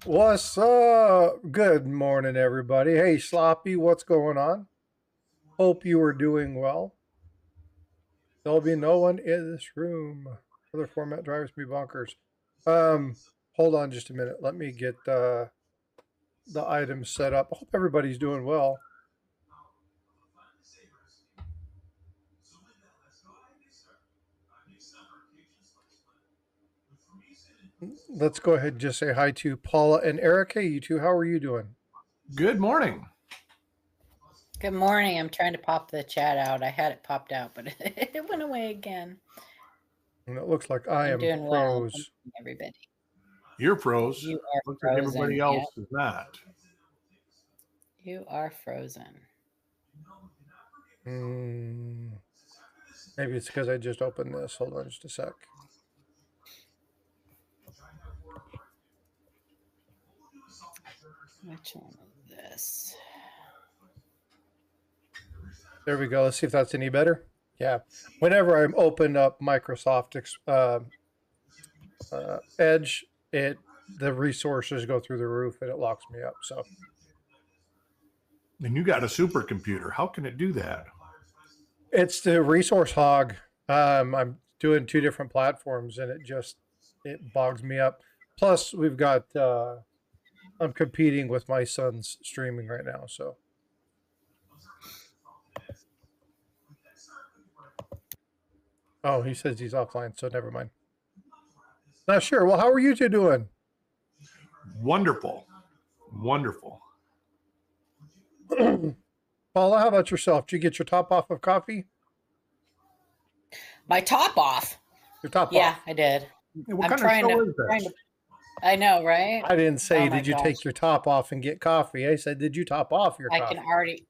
What's up? Good morning, everybody. Hey, Sloppy, what's going on? Hope you are doing well. There'll be no one in this room. Other format drives me bonkers. Hold on just a minute. Let me get the items set up. I hope everybody's doing well. Let's go ahead and just say hi to Paula and Eric. Hey, you two, how are you doing? Good morning. Good morning. I'm trying to pop the chat out. I had it popped out, but it went away again. And it looks like I I'm am doing well. froze. Thank you, everybody. You're froze. You are Looks frozen. like everybody else is not. You are frozen. Maybe it's because I just opened this. Hold on just a sec. Which one is this? There we go. Let's see if that's any better. Yeah. Whenever I'm open up Microsoft Edge, the resources go through the roof and it locks me up. So. And you got a supercomputer. How can it do that? It's the resource hog. I'm doing 2 different platforms and it bogs me up. Plus, we've got I'm competing with my son's streaming right now, so. Oh, he says he's offline, so never mind. Not sure. Well, how are you two doing? Wonderful. Wonderful. Paula, how about yourself? Did you get your top off of coffee? My top off. Your top off? Yeah, I did. What I'm kind of show is this? I know, right? I didn't say, did you take your top off and get coffee? I said, did you top off your coffee? I can already...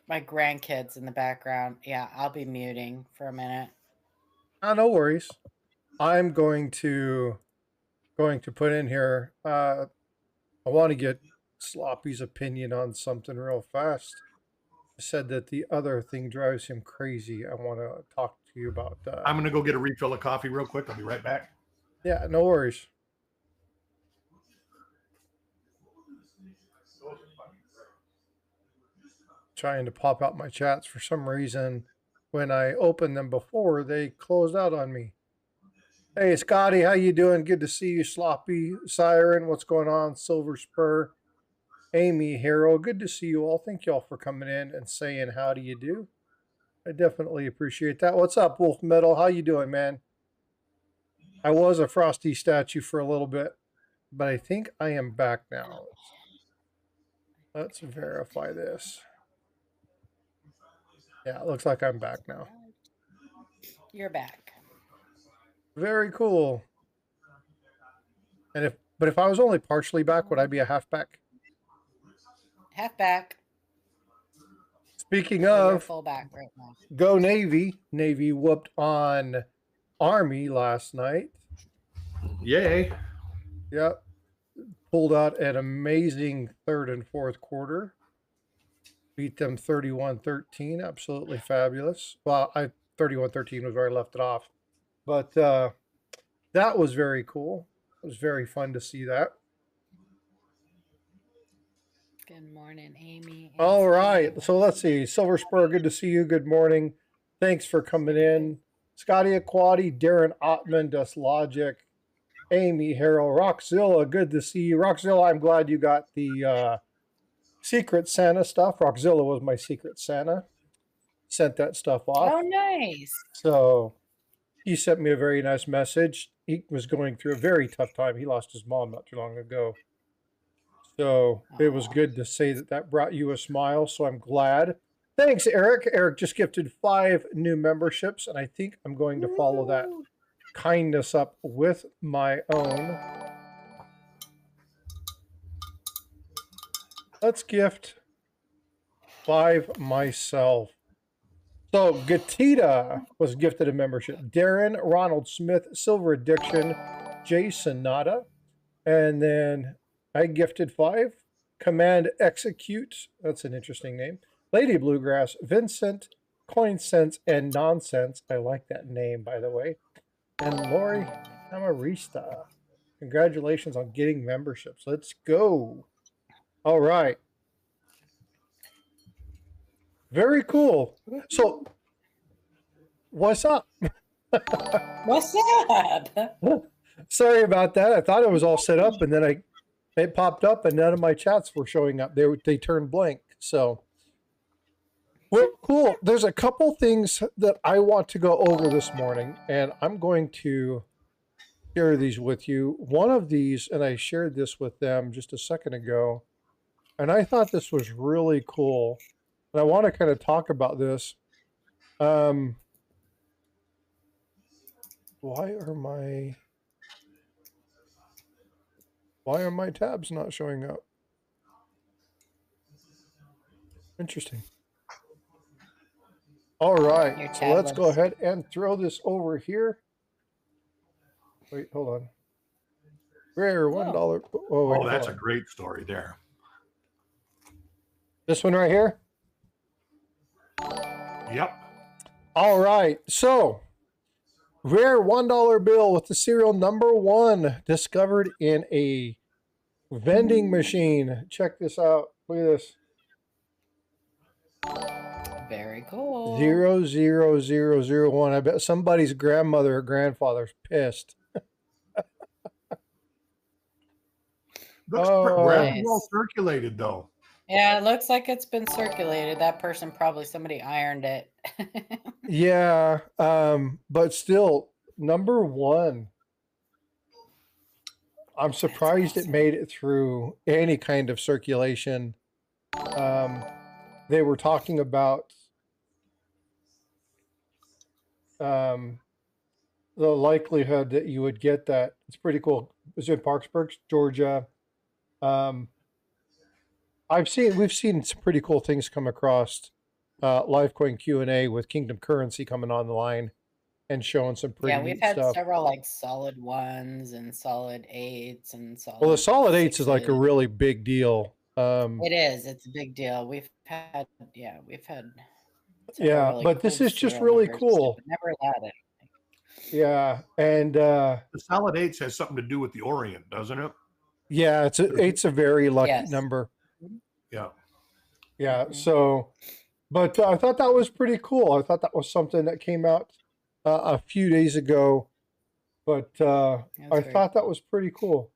My grandkids in the background. Yeah, I'll be muting for a minute. Oh, no worries. I'm going to put in here. I want to get Sloppy's opinion on something real fast. He said that the other thing drives him crazy. I want to talk to you about that. I'm going to go get a refill of coffee real quick. I'll be right back. Yeah, no worries. Trying to pop out my chats for some reason. When I opened them before, they closed out on me. Hey, Scotty, how you doing? Good to see you. Sloppy, Siren, what's going on? Silver Spur, Amy, Harold, good to see you all. Thank you all for coming in and saying how do you do. I definitely appreciate that. What's up, Wolf Metal? How you doing, man? I was a Frosty statue for a little bit, but I think I am back now. Let's verify this. Yeah, it looks like I'm back now. You're back. Very cool. And if I was only partially back, would I be a halfback? Halfback. Speaking of, fullback right now. Go Navy. Navy whooped on Army last night. Yay. Yep. Pulled out an amazing third and fourth quarter. Beat them 31-13. Absolutely fabulous. Well, 31-13 was where I left it off. But that was very cool. It was very fun to see that. Good morning, Amy. All right. So let's see. Silver Spur, good to see you. Good morning. Thanks for coming in. Scotty Aquati, Darren Ottman, Dust Logic, Amy, Harold, Rockzilla, good to see you. Rockzilla, I'm glad you got the Secret Santa stuff. Rockzilla was my Secret Santa. Sent that stuff off. Oh, nice. So he sent me a very nice message. He was going through a very tough time. He lost his mom not too long ago. So it was good to say that brought you a smile. So I'm glad. Thanks, Eric. Eric just gifted 5 new memberships, and I think I'm going to follow that kindness up with my own. Let's gift 5 myself. So Gatita was gifted a membership. Darren, Ronald Smith, Silver Addiction, Jay Sonata, and then I gifted 5. Command Execute, that's an interesting name. Lady Bluegrass, Vincent, Coin Sense, and Nonsense. I like that name, by the way. And Lori Amarista. Congratulations on getting memberships. Let's go. All right. Very cool. So, what's up? What's that? Sorry about that. I thought it was all set up, and then it popped up, and none of my chats were showing up. They turned blank. So, well, cool. There's a couple things that I want to go over this morning, and I'm going to share these with you. One of these, and I shared this with them just a second ago, and I thought this was really cool. And I want to kind of talk about this. Why are my tabs not showing up? Interesting. All right, so let's go ahead and throw this over here. Wait, hold on. Rare $1. Oh, that's a great story there. This one right here? Yep. All right, so rare $1 bill with the serial number 1 discovered in a vending machine. Check this out. Look at this. Very cool. 00001. I bet somebody's grandmother or grandfather's pissed. Looks well circulated though. Yeah, it looks like it's been circulated. That person somebody ironed it. Yeah, but still, number 1. I'm surprised it made it through any kind of circulation. They were talking about the likelihood that you would get that. It's pretty cool. It's in Parkersburg, Georgia. We've seen some pretty cool things come across Livecoin Q&A with Kingdom Currency coming on the line and showing some pretty we've had stuff. several like solid 1s and solid 8s and solid. Well, the solid 8s is like a really big deal. It is. It's a big deal. We've had. Yeah, really but cool this is just really cool. Never had it. Yeah, and the solid 8s has something to do with the Orient, doesn't it? Yeah, it's a very lucky number. Yeah. Yeah. So, but I thought that was pretty cool. I thought that was something that came out a few days ago, but I thought that was pretty cool.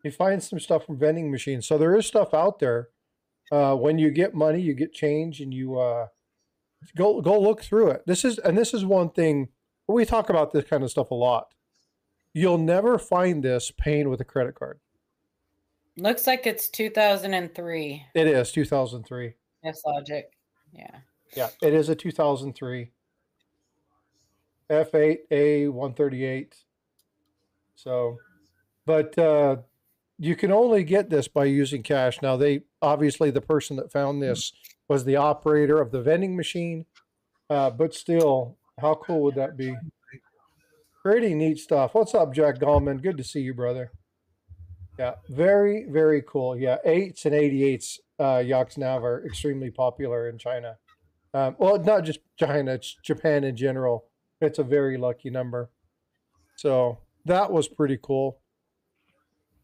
You find some stuff from vending machines. So there is stuff out there. When you get money, you get change, and you go look through it. This is one thing we talk about this kind of stuff a lot. You'll never find this paying with a credit card. Looks like it's 2003. It is 2003. Yes, Logic. Yeah. Yeah, it is a 2003 F8A138. So, but you can only get this by using cash. Now, obviously the person that found this was the operator of the vending machine, but still, how cool would that be? Pretty neat stuff. What's up, Jack Gallman? Good to see you, brother. Yeah, very, very cool. Yeah, 8s and 88s Yaks Nav are extremely popular in China. Well, not just China, it's Japan in general. It's a very lucky number. So that was pretty cool.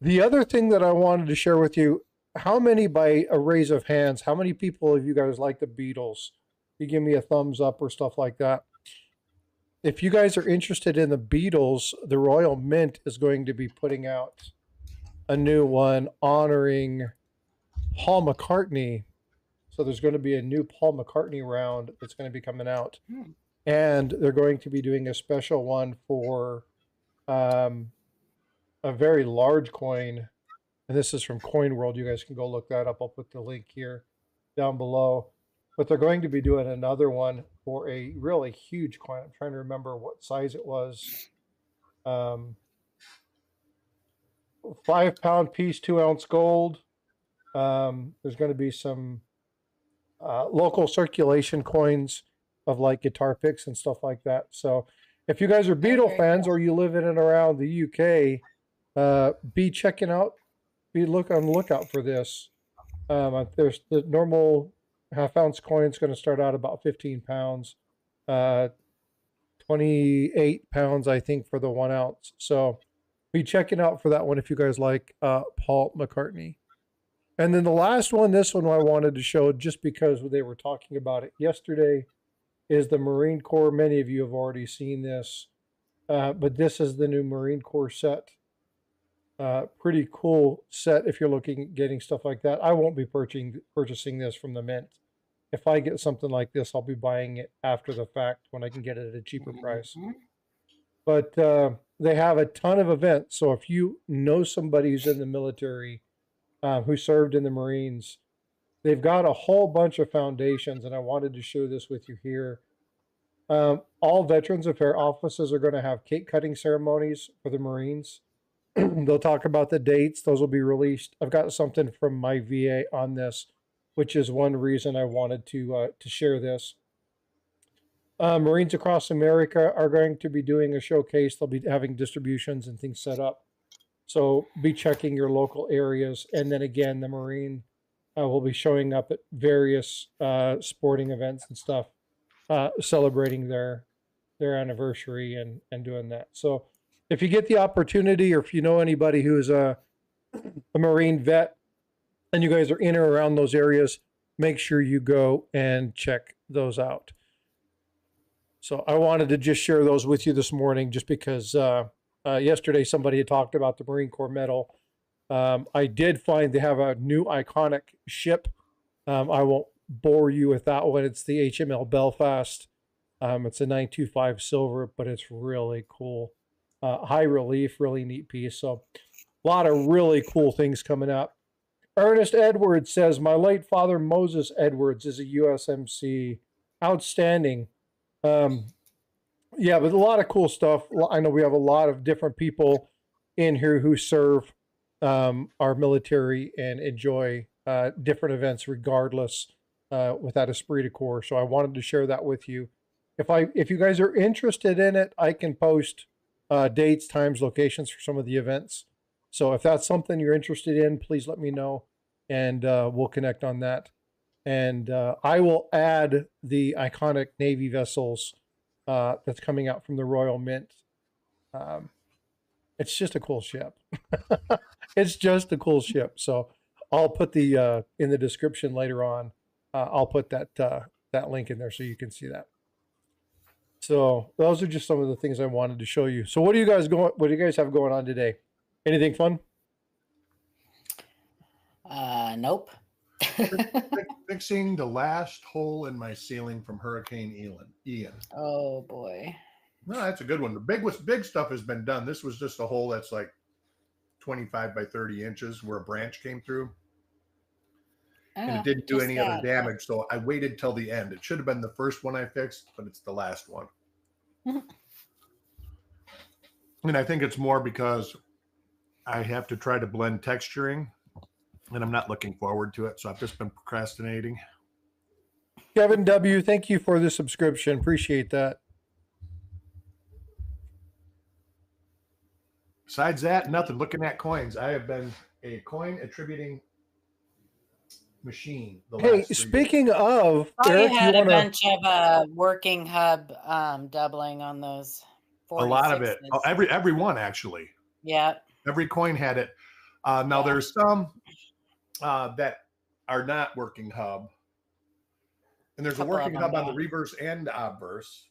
The other thing that I wanted to share with you, how many, by a raise of hands, how many people of you guys like the Beatles? You give me a thumbs up or stuff like that. If you guys are interested in the Beatles, the Royal Mint is going to be putting out a new one honoring Paul McCartney. So there's going to be a new Paul McCartney round that's going to be coming out. And they're going to be doing a special one for a very large coin. And this is from Coin World. You guys can go look that up. I'll put the link here down below. But they're going to be doing another one for a really huge coin. I'm trying to remember what size it was. 5-pound piece, 2-ounce gold. There's going to be some local circulation coins of like guitar picks and stuff like that. So if you guys are Beatle fans or you live in and around the UK, be checking out, be on the lookout for this. There's the normal half-ounce coin is going to start out about 15 pounds, 28 pounds, I think, for the 1 ounce. So be checking out for that one if you guys like Paul McCartney. And then the last one, this one I wanted to show just because they were talking about it yesterday, is the Marine Corps. Many of you have already seen this, but this is the new Marine Corps set. Pretty cool set if you're looking at getting stuff like that. I won't be purchasing this from the mint. If I get something like this, I'll be buying it after the fact when I can get it at a cheaper price. But they have a ton of events. So if you know somebody who's in the military, who served in the Marines, they've got a whole bunch of foundations, and I wanted to show this with you here. All Veterans Affairs offices are going to have cake cutting ceremonies for the Marines. They'll talk about the dates. Those will be released. I've got something from my VA on this, which is one reason I wanted to share this. Marines across America are going to be doing a showcase. They'll be having distributions and things set up. So be checking your local areas. And then again, the Marine will be showing up at various sporting events and stuff, celebrating their anniversary and doing that. So if you get the opportunity, or if you know anybody who is a Marine vet and you guys are in or around those areas, make sure you go and check those out. So I wanted to just share those with you this morning, just because yesterday somebody had talked about the Marine Corps medal. I did find they have a new iconic ship. I won't bore you with that one. It's the HML Belfast. It's a 925 silver, but it's really cool. High relief, really neat piece. So a lot of really cool things coming up. Ernest Edwards says, my late father Moses Edwards is a USMC. Outstanding. Yeah, but a lot of cool stuff. I know we have a lot of different people in here who serve our military and enjoy different events regardless, with that esprit de corps. So I wanted to share that with you. If you guys are interested in it, I can post dates, times, locations for some of the events. So if that's something you're interested in, please let me know, and we'll connect on that. And I will add the iconic Navy vessels that's coming out from the Royal Mint. It's just a cool ship. It's just a cool ship. So I'll put the in the description later on. I'll put that link in there so you can see that. So those are just some of the things I wanted to show you. So what do you guys have going on today? Anything fun? Nope. Fixing the last hole in my ceiling from Hurricane Ian. Oh boy. No, that's a good one. The big stuff has been done. This was just a hole that's like 25 by 30 inches where a branch came through. And it didn't do any other damage, so I waited till the end. It should have been the first one I fixed, but it's the last one. And I think it's more because I have to try to blend texturing, and I'm not looking forward to it, so I've just been procrastinating. Kevin W., thank you for the subscription. Appreciate that. Besides that, nothing. Looking at coins. I have been a coin attributing machine. Hey, speaking of, Eric, you had a bunch of working hub doubling on those. A lot of it. Oh, every one actually. Yeah. Every coin had it. Now there's some that are not working hub, and there's a working hub on the reverse and obverse,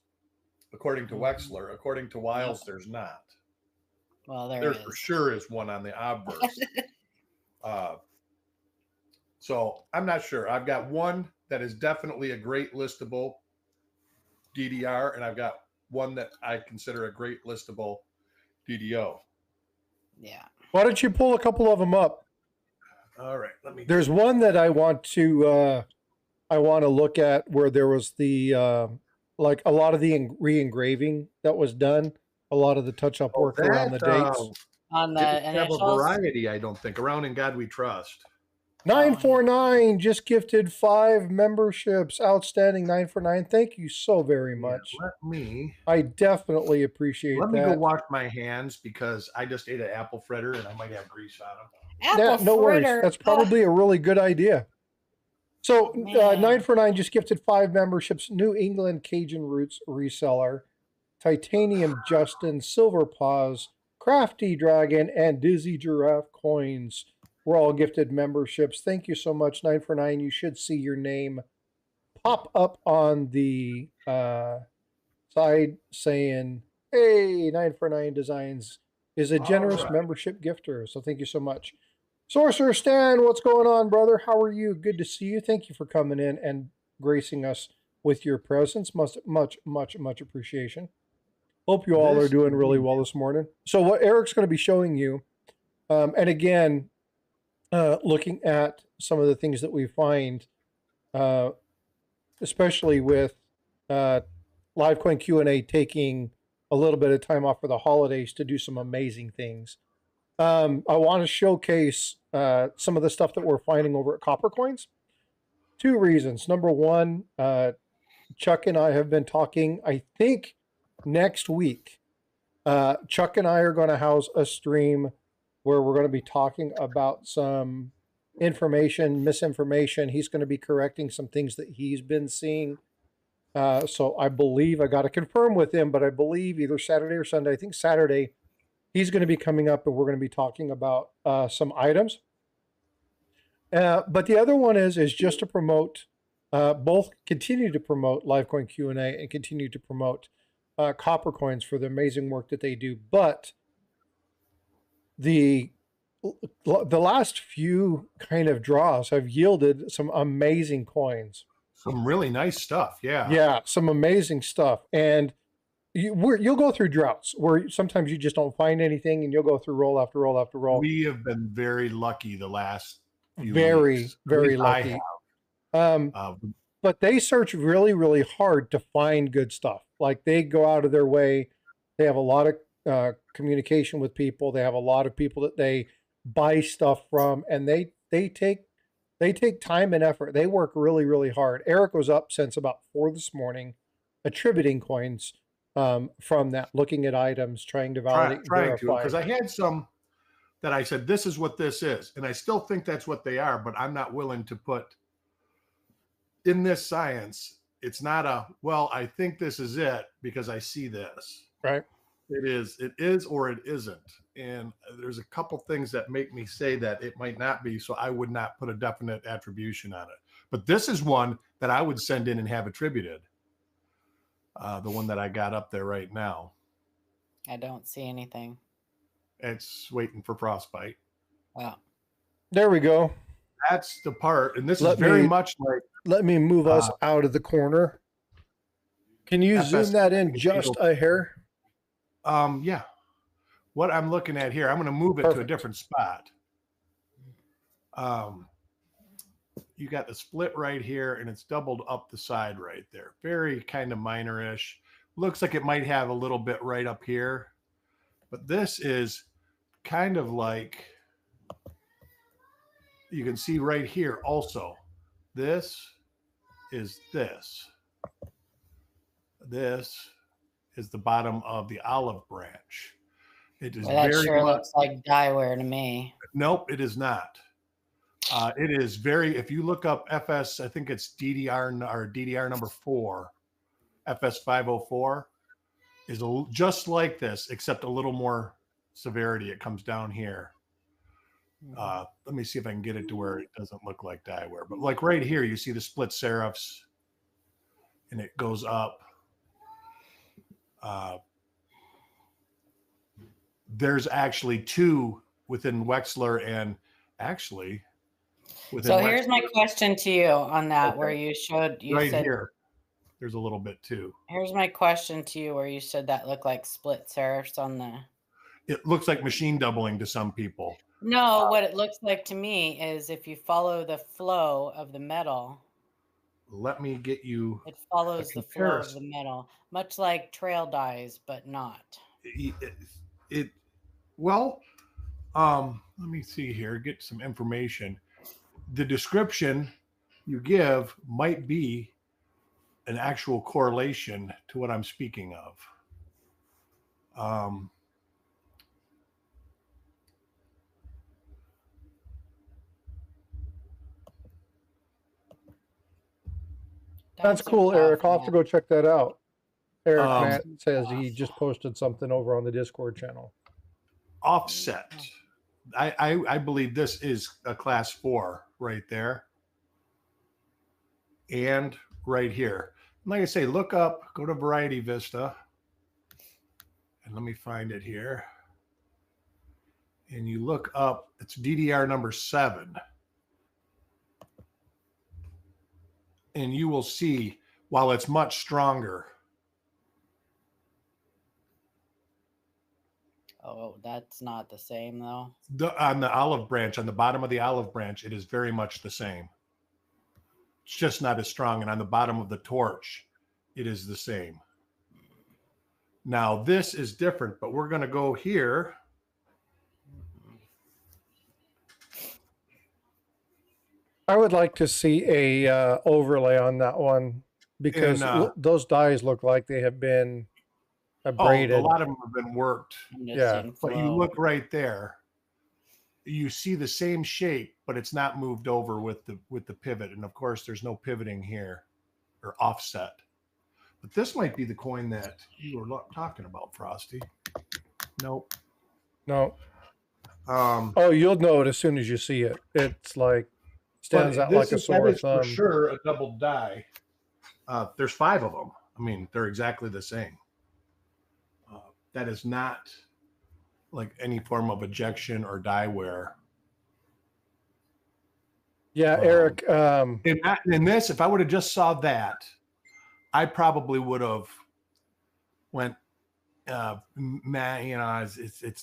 according to Wexler. According to Wiles, there's not. Well, there for sure is one on the obverse. So I'm not sure. I've got one that is definitely a great listable DDR, and I've got one that I consider a great listable DDO. Yeah. Why don't you pull a couple of them up? All right. There's one that I want to look at where there was the like a lot of the re-engraving that was done, a lot of the touch-up work around the dates. On the initials? Have a variety, I don't think. Around In God We Trust. 949 just gifted 5 memberships. Outstanding. 949. Thank you so very much. I definitely appreciate that. Let me go wash my hands because I just ate an apple fritter and I might have grease on them. Yeah, no worries. That's probably a really good idea. So 949 just gifted 5 memberships. New England Cajun Roots reseller. Titanium Justin, Silver Paws, Crafty Dragon, and Dizzy Giraffe coins were all gifted memberships. Thank you so much, 9 for 9. You should see your name pop up on the side saying, hey, 9 for 9 Designs is a generous membership gifter. So thank you so much. Sorcerer Stan, what's going on, brother? How are you? Good to see you. Thank you for coming in and gracing us with your presence. Much appreciation. Hope you all are doing really well this morning. So what Eric's going to be showing you, and again, looking at some of the things that we find, especially with Livecoin Q&A taking a little bit of time off for the holidays to do some amazing things. I want to showcase some of the stuff that we're finding over at Copper Coins. 2 reasons. Number one, Chuck and I have been talking, I think next week, Chuck and I are going to house a stream where we're going to be talking about some misinformation. He's going to be correcting some things that he's been seeing. So I believe, I got to confirm with him, but I believe either Saturday or Sunday, I think Saturday, he's going to be coming up and we're going to be talking about some items. But the other one is just to promote, both continue to promote Livecoin Q&A and continue to promote Copper Coins for the amazing work that they do. But the last few kind of draws have yielded some amazing coins. Some really nice stuff. Yeah. Yeah. Some amazing stuff. And you'll go through droughts where sometimes you just don't find anything and you'll go through roll after roll after roll. We have been very lucky the last few weeks. Very lucky. But they search really, really hard to find good stuff. Like they go out of their way. They have a lot of communication with people. They have a lot of people that they buy stuff from, and they take time and effort. They work really, really hard. Eric was up since about 4 this morning, attributing coins from that, looking at items, trying to validate, verify. Because I had some that I said, this is what this is. And I still think that's what they are, but I'm not willing to put in this science. It's not well, I think this is it because I see this. Right. It is, or it isn't. And there's a couple things that make me say that it might not be. So I would not put a definite attribution on it. But this is one that I would send in and have attributed. The one that I got up there right now. I don't see anything. It's waiting for Frostbyte. Wow. There we go. That's the part. And this is very much like. Let me move us out of the corner. Can you zoom that in just a hair? Yeah. What I'm looking at here, I'm going to move it to a different spot. You got the split right here, and it's doubled up the side right there. Very kind of minor-ish. Looks like it might have a little bit right up here. But this is kind of like, you can see right here also. This is this. This is the bottom of the olive branch. It is that sure looks like dieware to me. Nope, it is not. It is very, if you look up FS, I think it's DDR or DDR number 4, FS 504 is just like this, except a little more severity. It comes down here. Let me see if I can get it to where it doesn't look like dieware. But like right here, you see the split serifs, and it goes up. There's actually 2 within Wexler, and actually within so here's my question to you on that. Okay. Where you said here there's a little bit too. Here's my question to you where you said that looked like split serifs on the. It looks like machine doubling to some people. No, what it looks like to me is if you follow the flow of the metal. Let me get you. It follows the flow of the metal, much like trail dyes, but not. Well, let me see here, get some information. The description you give might be an actual correlation to what I'm speaking of. That's cool, Eric. I'll have to go check that out. Eric Matt says he just posted something over on the Discord channel. offset. I believe this is a class 4 right there. And right here. Like I say, look up, go to Variety Vista. And let me find it here. And you look up, it's DDR number 7. And you will see, while it's much stronger. Oh, that's not the same though. On the olive branch, on the bottom of the olive branch, it is very much the same. It's just not as strong. And on the bottom of the torch, it is the same. Now, this is different, but we're going to go here. I would like to see a overlay on that one because those dies look like they have been abraded. Oh, a lot of them have been worked. Yeah, but you look right there. You see the same shape, but it's not moved over with the pivot. And of course, there's no pivoting here or offset. But this might be the coin that you were talking about, Frosty. Nope. No. Oh, you'll know it as soon as you see it. It's like stands out like a sore thumb. For sure, a double die. There's 5 of them. I mean, they're exactly the same. That is not like any form of ejection or die wear. Yeah, Eric. In this, if I would have just saw that, I probably would have went, it's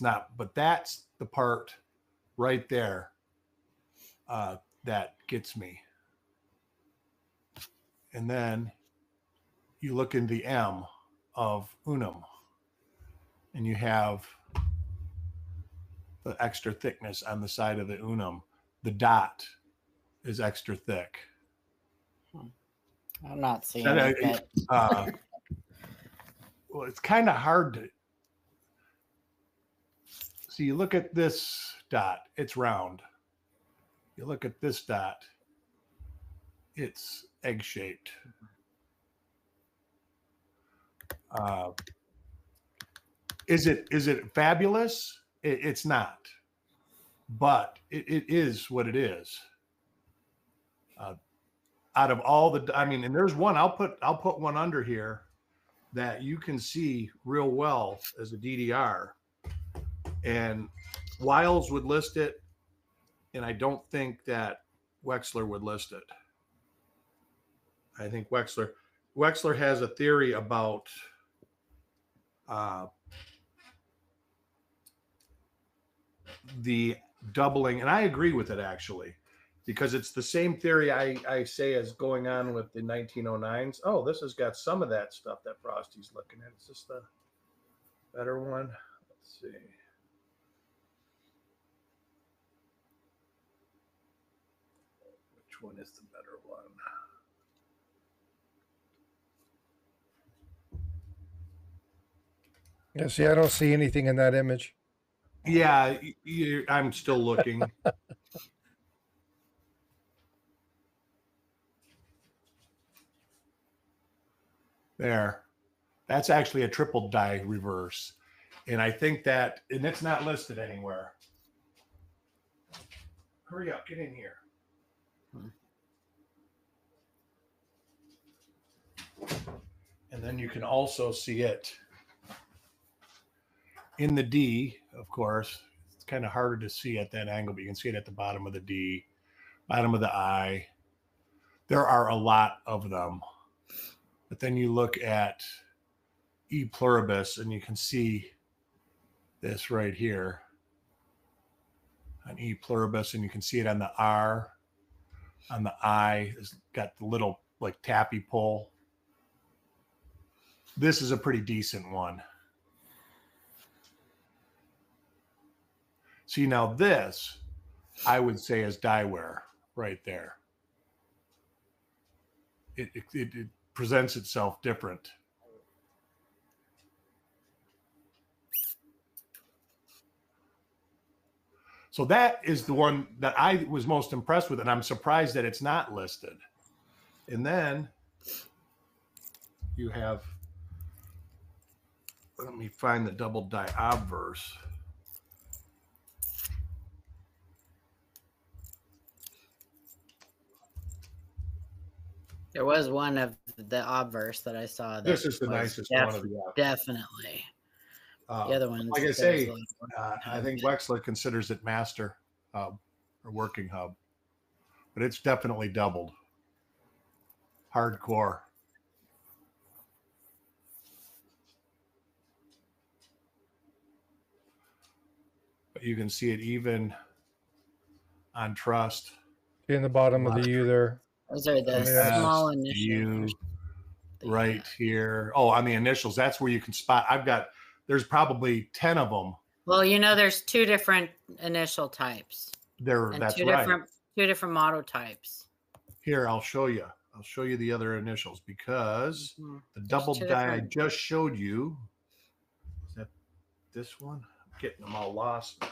not. But that's the part right there that gets me. And then you look in the M of unum, and you have the extra thickness on the side of the unum. The dot is extra thick. I'm not seeing it. Well, it's kind of hard to see. You look at this dot, it's round. You look at this dot, it's egg-shaped. Is it fabulous? It's not, but it is what it is. Out of all the, I mean, and there's one I'll put one under here that you can see real well as a DDR, and Wiles would list it, and I don't think that Wexler would list it. I think Wexler has a theory about the doubling, and I agree with it actually, because it's the same theory I say is going on with the 1909s. Oh, this has got some of that stuff that Frosty's looking at. Is this the better one? Let's see. Which one is the better one? Yeah, see, I don't see anything in that image. Yeah, I'm still looking. There. That's actually a triple die reverse. And I think that, and it's not listed anywhere. Hurry up, get in here. And then you can also see it in the D, of course. It's kind of harder to see at that angle, but you can see it at the bottom of the D, bottom of the I. There are a lot of them. But then you look at E pluribus, and you can see this right here on E pluribus, and you can see it on the R, on the I. It's got the little like tappy pull. This is a pretty decent one. See, now this, I would say, is die wear right there. It presents itself different. So that is the one that I was most impressed with, and I'm surprised that it's not listed. And then you have, let me find the double die obverse. There was one of the obverse that I saw. That This is the nicest one of the obverse. Definitely. The other ones, like I say, I think Wexler considers it master hub or working hub, but it's definitely doubled. Hardcore. But you can see it even on trust. In the bottom of the U there. Those are the small initials. Right here. Oh, on the initials, that's where you can spot. There's probably 10 of them. Well, there's 2 different initial types. That's two right. Two different motto types. Here, I'll show you. I'll show you the other initials because the double die I just showed you. Is that this one? I'm getting them all lost now.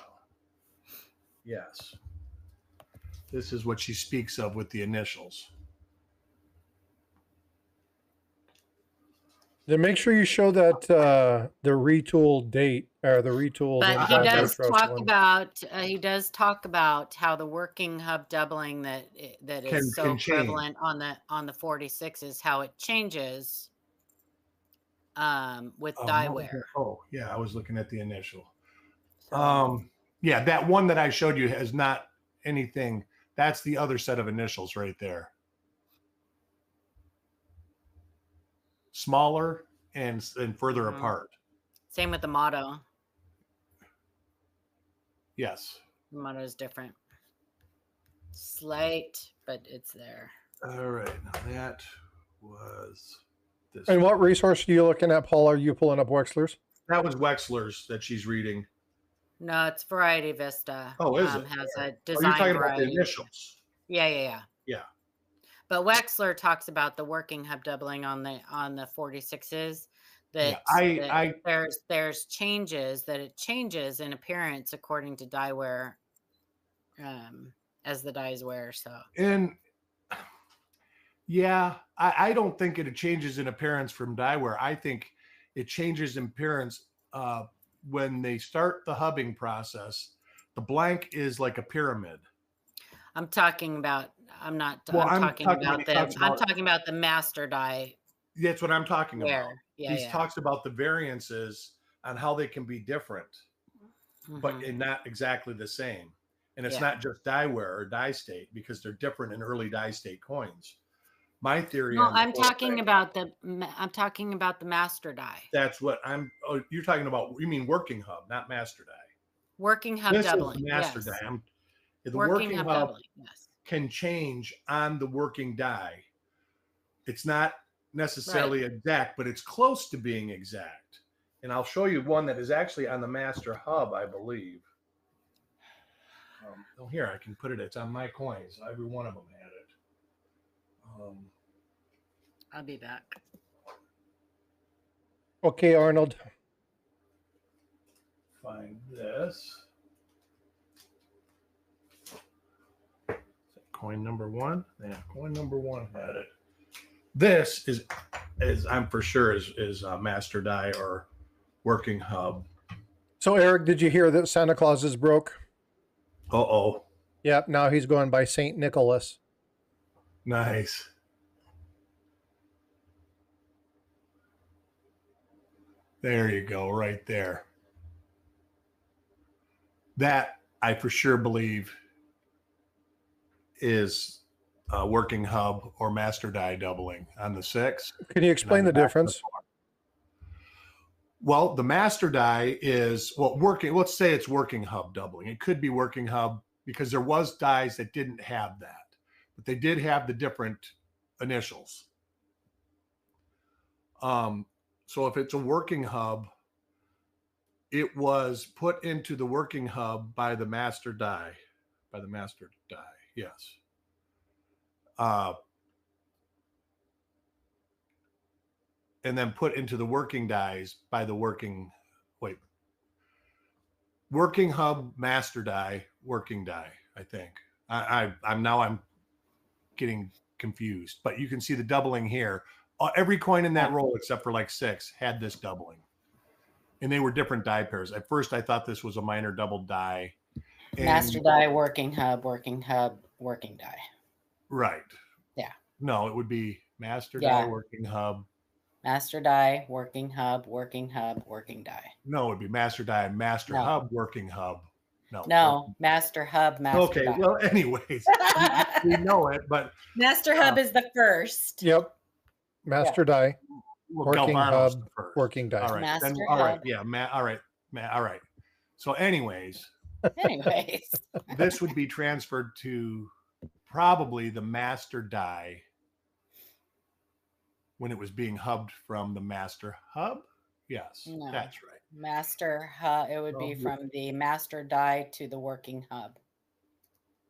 Yes. This is what she speaks of with the initials. Then make sure you show that the retool date or the retool. But he does talk about how the working hub doubling that is so prevalent on the 46s, how it changes with die wear. Oh yeah, I was looking at the initial. Yeah, that one that I showed you has not anything. That's the other set of initials right there. Smaller and further apart. Same with the motto. Yes. The motto is different. Slight, but it's there. All right. Now that was this. And what resource are you looking at, Paul? Are you pulling up Wexler's? That was Wexler's that she's reading. No, it's Variety Vista. Oh, is it? Has a You're design talking variety. about the initials. Yeah. Yeah. But Wexler talks about the working hub doubling on the 46s. That, there's changes that it changes in appearance according to die wear, as the dies wear. So and yeah, I don't think it changes in appearance from die wear. I think it changes in appearance when they start the hubbing process. The blank is like a pyramid. I'm talking about. I'm talking about the master die. That's what I'm talking about. Yeah, he talks about the variances on how they can be different, but not exactly the same. And it's not just die wear or die state because they're different in early die state coins. My theory. No, I'm talking about the master die. That's what you're talking about. You mean working hub, not master die. Working hub doubling. Is the master die. The working hub doubling, can change on the working die. It's not necessarily exact, but it's close to being exact. And I'll show you one that is actually on the master hub, I believe. Here, I can put it. It's on my coins. Every one of them had it. I'll be back. Okay, Arnold. Find this. Coin number 1. Yeah, coin number 1 had it. This is I'm for sure is master die or working hub. So Eric, did you hear that Santa Claus is broke? Uh-oh. Yep, now he's going by St. Nicholas. Nice. There you go, right there. That I for sure believe is working hub or master die doubling on the 6. Can you explain the difference? Well, the master die is working. Let's say it's working hub doubling. It could be working hub because there was dies that didn't have that, but they did have the different initials. So if it's a working hub, it was put into the working hub by the master die, yes. And then put into the working dies by the working hub, master die, working die, I think. I'm getting confused, but you can see the doubling here. Every coin in that roll, except for like 6, had this doubling. And they were different die pairs. At first, I thought this was a minor double die. Master die, working hub, working die. Right. Yeah. No, it would be Master die, working hub. Master die, working hub, working hub, working die. No, it would be master die, master hub, working hub. No, master hub, master die. Well, anyways, we know it, but master hub is the first. Yep. Master die, working Galvano's hub, the first. working die. All right. Master then, hub. all right. Yeah. All right. All right. So anyways, this would be transferred to probably the master die when it was being hubbed from the master hub. Yes, that's right. Master hub. It would be from the master die to the working hub.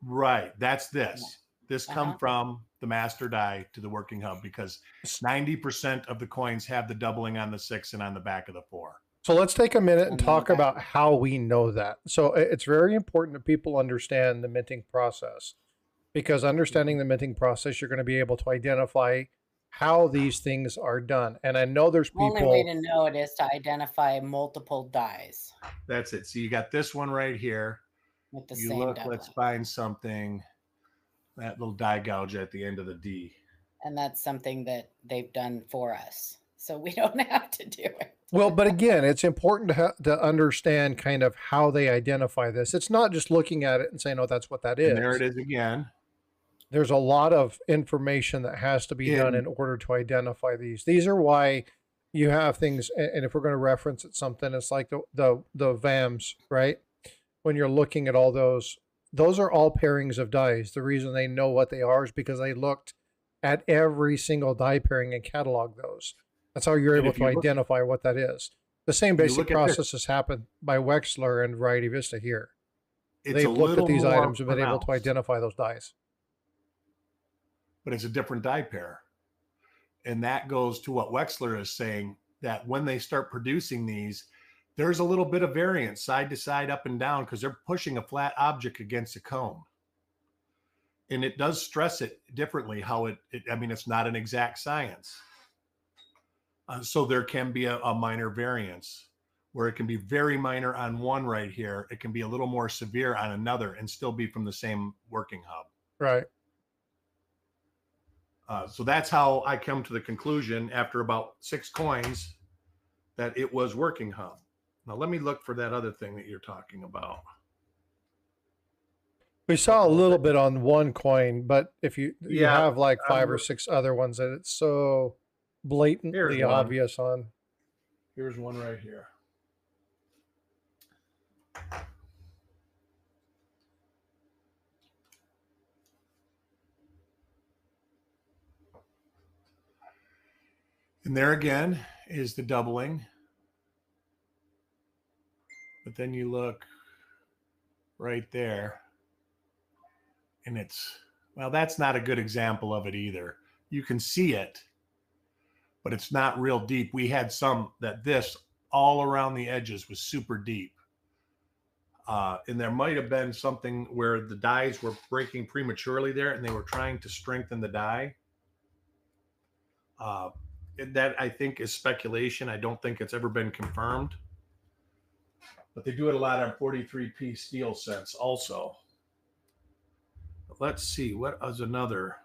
Right. That's this. This come from the master die to the working hub because 90% of the coins have the doubling on the 6 and on the back of the 4. So let's take a minute and talk about how we know that. So it's very important that people understand the minting process, because understanding the minting process, you're going to be able to identify how these things are done. And I know there's people. The only way to know it is to identify multiple dies. That's it. So you got this one right here. With the same doubling. Let's find something. That little die gouge at the end of the D. And that's something that they've done for us. So we don't have to do it. Well, but again, it's important to understand kind of how they identify this. It's not just looking at it and saying, oh, that's what that is. And there it is again. There's a lot of information that has to be done in order to identify these. These are why you have things, and if we're going to reference it something, it's like the VAMs, right? When you're looking at all those are all pairings of dies. The reason they know what they are is because they looked at every single die pairing and cataloged those. That's how you're able to identify what that is. The same basic process has happened by Wexler and Variety Vista here. They've looked at these items and been able to identify those dies. But it's a different die pair. And that goes to what Wexler is saying, that when they start producing these, there's a little bit of variance side to side, up and down, because they're pushing a flat object against a cone. And it does stress it differently how I mean, it's not an exact science. So there can be a minor variance where it can be very minor on one right here. It can be a little more severe on another and still be from the same working hub. Right. So that's how I come to the conclusion after about 6 coins that it was working hub. Now let me look for that other thing that you're talking about. We saw a little bit on one coin, but if you have like 5 or 6 other ones that it's so blatantly obvious on. Here's one right here. And there again is the doubling. But then you look right there and it's, well, that's not a good example of it either. You can see it, but it's not real deep. We had some that this all around the edges was super deep. And there might have been something where the dies were breaking prematurely there and they were trying to strengthen the die. That I think is speculation. I don't think it's ever been confirmed. But they do it a lot on 43p steel sets also. But let's see, what was another?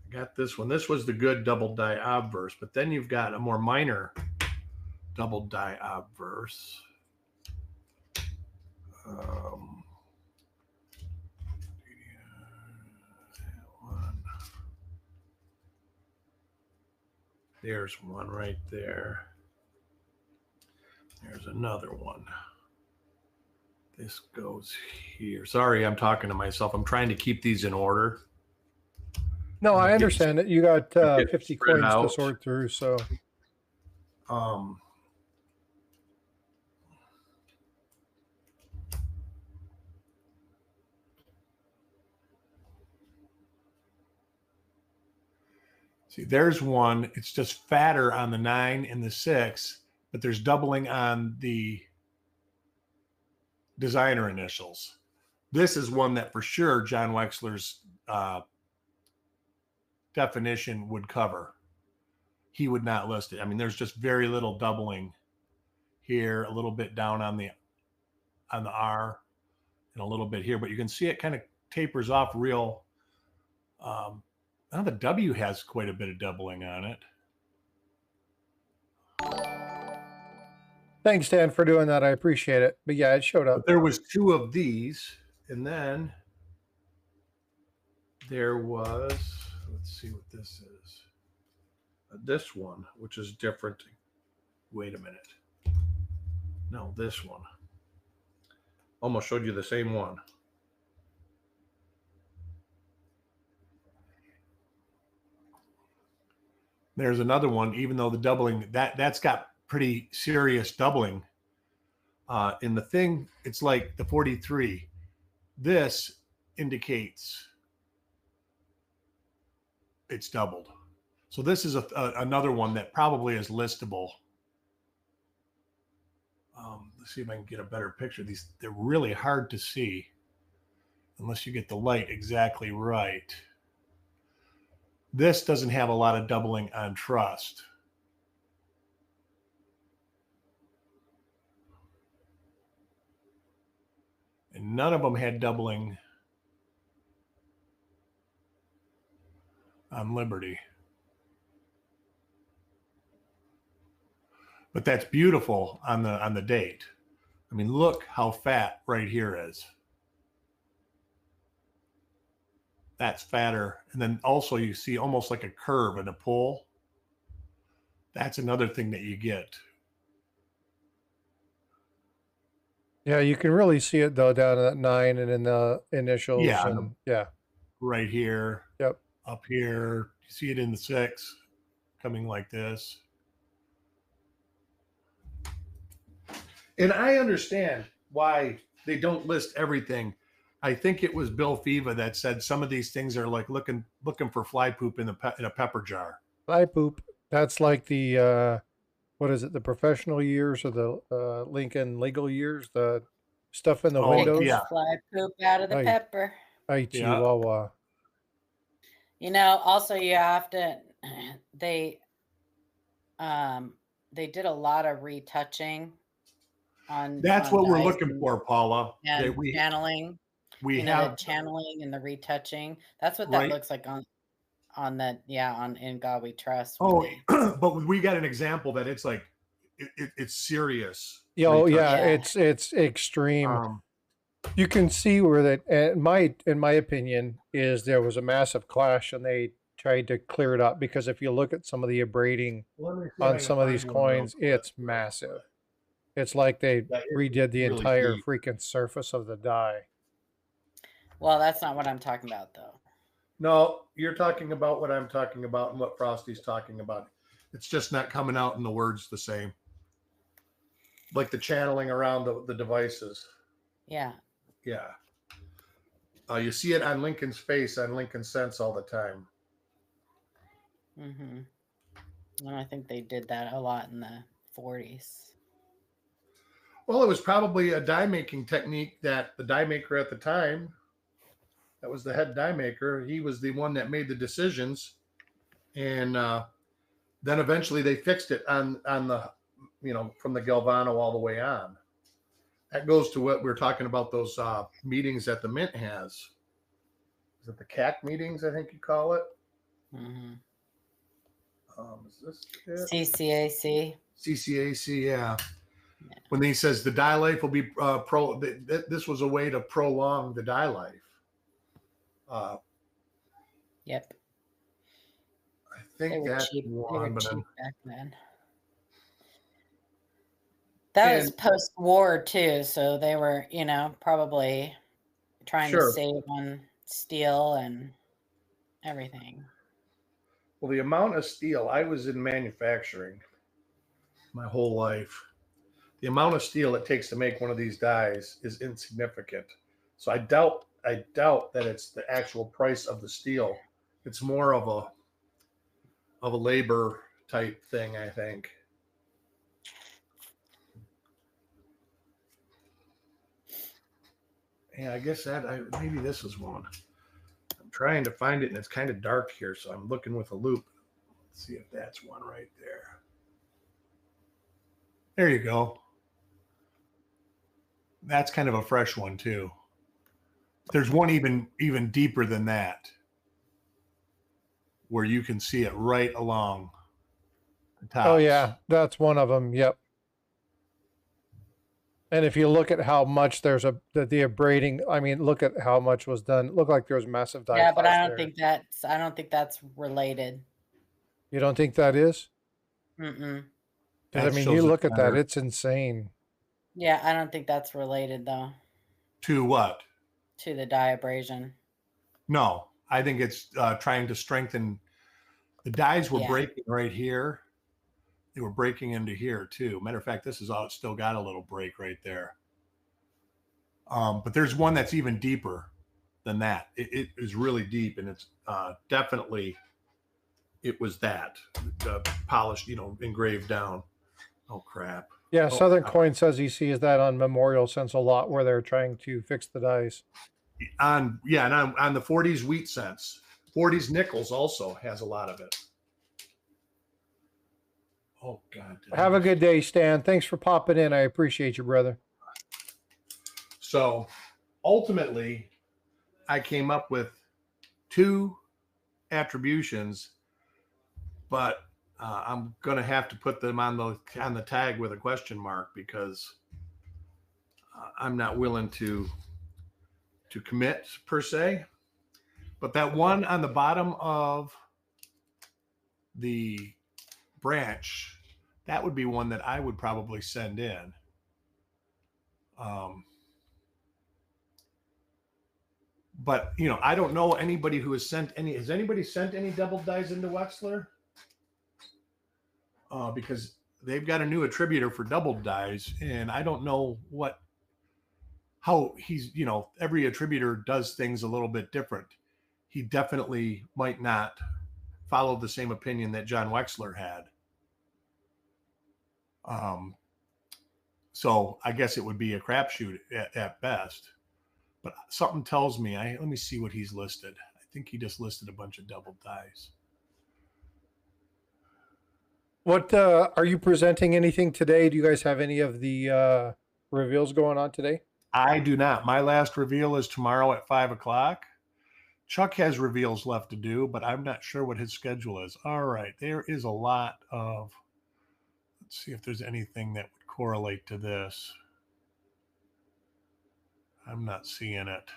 I got this one. This was the good double die obverse, but then you've got a more minor double die obverse. There's one right there. There's another one. This goes here. Sorry, I'm talking to myself. I'm trying to keep these in order. No, I understand it. You got 50 coins to sort through, so. See, there's one. It's just fatter on the 9 and the 6, but there's doubling on the designer initials. This is one that for sure John Wexler's definition would cover. He would not list it. I mean, there's just very little doubling here, a little bit down on the R, and a little bit here, but you can see it kind of tapers off real Now the W has quite a bit of doubling on it. Thanks, Dan, for doing that. I appreciate it. But yeah, it showed up. But there was 2 of these, and then there was, let's see what this is. This one, which is different. Wait a minute. No, this one. Almost showed you the same one. There's another one, even though the doubling, that's got pretty serious doubling. In the thing, it's like the 43. This indicates it's doubled. So this is another one that probably is listable. Let's see if I can get a better picture. They're really hard to see unless you get the light exactly right. This doesn't have a lot of doubling on trust. And none of them had doubling on Liberty. But that's beautiful on the date. I mean, look how fat right here is. That's fatter. And then also you see almost like a curve and a pull. That's another thing that you get. Yeah, you can really see it though down at 9 and in the initials. Yeah, and, yeah. Right here. Yep. Up here. You see it in the 6 coming like this. And I understand why they don't list everything. I think it was Bill Fiva that said some of these things are like looking for fly poop in a pepper jar. Fly poop. That's like the what is it? The professional years or the Lincoln legal years? The stuff in the windows. Yeah. Fly poop out of the pepper. Chihuahua. You know, also you have to. They did a lot of retouching. That's what we're looking for, Paula. And channeling. We have the channeling and the retouching. That's what that looks like on In God We Trust. Oh, but we got an example that it's like it's serious. Oh yeah, it's extreme. You can see where that. In my opinion, is there was a massive clash and they tried to clear it up because if you look at some of the abrading on some of these coins, it's massive. It's like they redid the entire freaking surface of the die. Well, that's not what I'm talking about, though. No, you're talking about what I'm talking about and what Frosty's talking about. It's just not coming out in the words the same. Like the channeling around the devices. Yeah. Yeah. You see it on Lincoln's face, on Lincoln's Sense all the time. Mm-hmm. And I think they did that a lot in the 40s. Well, it was probably a die making technique that the die maker at the time, that was the head die maker, he was the one that made the decisions. And then eventually they fixed it on the, from the Galvano all the way on. That goes to what we're talking about, those meetings that the Mint has. Is it the CAC meetings, I think you call it? Mm-hmm. Is this it? CCAC. CCAC, yeah. When he says the die life will be this was a way to prolong the die life. Yep. I think that's one, but cheap back then. That was post-war too, so they were, probably trying to save on steel and everything. Well, the amount of steel, I was in manufacturing my whole life. The amount of steel it takes to make one of these dies is insignificant. So I doubt that it's the actual price of the steel. It's more of a labor type thing, I think. Yeah, I guess maybe this is one. I'm trying to find it, and it's kind of dark here, so I'm looking with a loop. Let's see if that's one right there. There you go. That's kind of a fresh one too. There's one even deeper than that. where you can see it right along the top. Oh yeah, that's one of them. Yep. And if you look at how much there's the abrading, I mean, look at how much was done. It looked like there was massive die. Yeah, but I don't think that's related. You don't think that is? Mm-mm. Because I mean, you look at that, it's insane. Yeah, I don't think that's related though. To what? To the die abrasion. No, I think it's trying to strengthen. The dies were breaking right here. They were breaking into here too. Matter of fact, this is all still got a little break right there. But there's one that's even deeper than that. It is really deep, and it's definitely, it was that polished, engraved down. Oh crap. Yeah, Southern Coin says he sees that on Memorial Sense a lot, where they're trying to fix the dies. And on the 40s wheat sense, 40s nickels also has a lot of it. Oh God. Have a good day, Stan. Thanks for popping in. I appreciate you, brother. So ultimately, I came up with 2 attributions, but I'm going to have to put them on the tag with a question mark, because I'm not willing to commit per se. But that one on the bottom of the branch, that would be one that I would probably send in. But I don't know anybody who has sent any. Has anybody sent any double dies into Wexler? Because they've got a new attributor for double dies, and I don't know how he's, every attributor does things a little bit different. He definitely might not follow the same opinion that John Wexler had. So I guess it would be a crapshoot at best. But something tells me, let me see what he's listed. I think he just listed a bunch of double dies. What are you presenting anything today? Do you guys have any of the reveals going on today? I do not. My last reveal is tomorrow at 5:00. Chuck has reveals left to do, but I'm not sure what his schedule is. All right. There is a lot of, let's see if there's anything that would correlate to this. I'm not seeing it.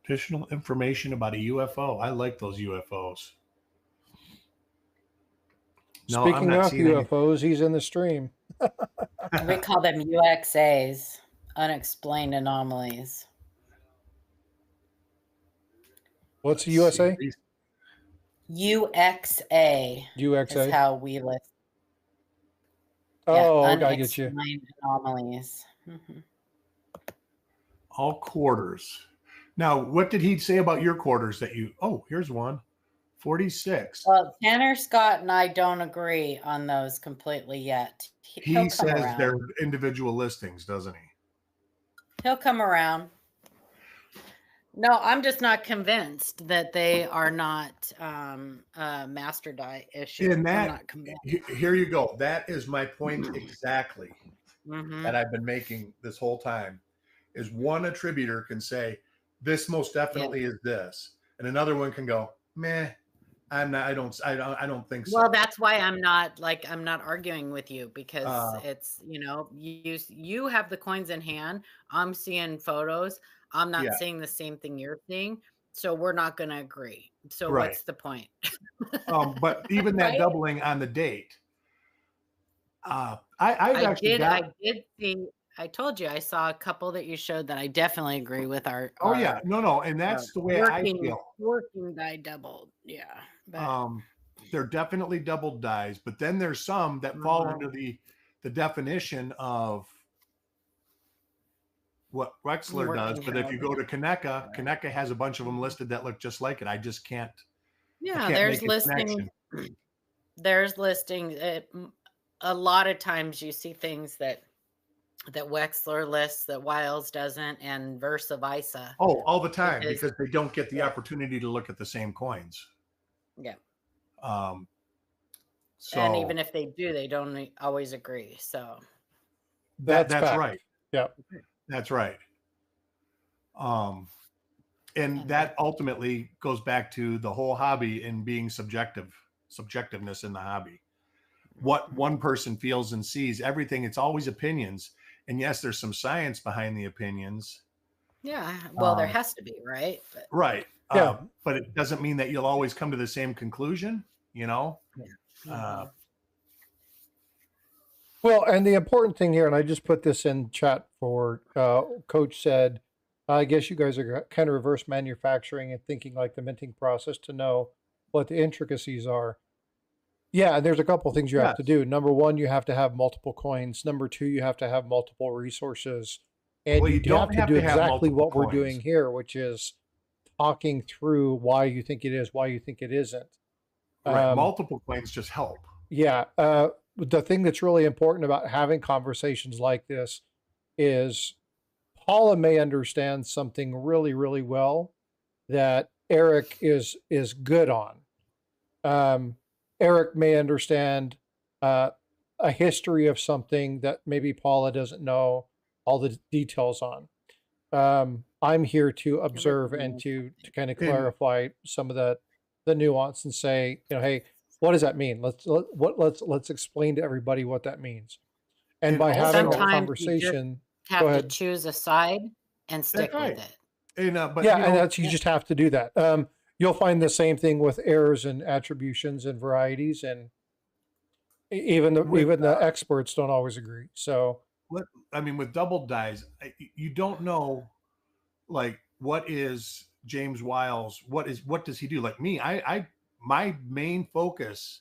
Additional information about a UFO. I like those UFOs. No, speaking of UFOs, he's in the stream. We call them UXAs, unexplained anomalies. What's a USA? UXA. UXA is how we list. Oh, yeah, I get you. Anomalies. Mm-hmm. All quarters. Now, what did he say about your quarters that you? Oh, here's one. 46. Well, Tanner Scott and I don't agree on those completely yet. He says they're individual listings, doesn't he? He'll come around. No, I'm just not convinced that they are not a master die issue. And that, here you go. That is my point exactly that I've been making this whole time. Is one attributor can say, this most definitely is this. And another one can go, meh, I don't think so. Well, that's why I'm not arguing with you, because it's, you have the coins in hand. I'm seeing photos. I'm not seeing the same thing you're seeing. So we're not going to agree. So what's the point? But even that doubling on the date. I told you I saw a couple that you showed that I definitely agree with. And that's the way I feel. Working die doubled, but, they're definitely double dies, but then there's some that fall under the definition of what Wexler does. But if you go to Kaneka has a bunch of them listed that look just like it. I just can't. There's listing. There's listing. A lot of times you see things that Wexler lists that Wiles doesn't, and vice versa. Oh, all the time, because they don't get the opportunity to look at the same coins. Yeah. So, and even if they do, they don't always agree. So that's right. Yeah. That's right. And that ultimately goes back to the whole hobby and being subjectiveness in the hobby. What one person feels and sees, everything, it's always opinions. And yes, there's some science behind the opinions. Yeah. Well, there has to be, right? But, right. Yeah. But it doesn't mean that you'll always come to the same conclusion, you know? Yeah. Well, and the important thing here, and I just put this in chat for Coach said, I guess you guys are kind of reverse manufacturing and thinking like the minting process to know what the intricacies are. Yeah, there's a couple things you have to do. Number one, you have to have multiple coins. Number two, you have to have multiple resources. And you don't have to do exactly what we're doing here, which is talking through why you think it is, why you think it isn't. Right. Multiple coins just help. Yeah. The thing that's really important about having conversations like this is Paula may understand something really, really well that Eric is good on. Eric may understand a history of something that maybe Paula doesn't know all the details on. I'm here to observe and to kind of clarify some of the nuance and say, hey, what does that mean? Let's explain to everybody what that means. And by having that conversation, you have to choose a side and stick with it. And, and that's you just have to do that. You'll find the same thing with errors and attributions and varieties, and even the experts don't always agree. So, I mean, with double dies, you don't know, like, what is James Wiles? What does he do? Like me, my main focus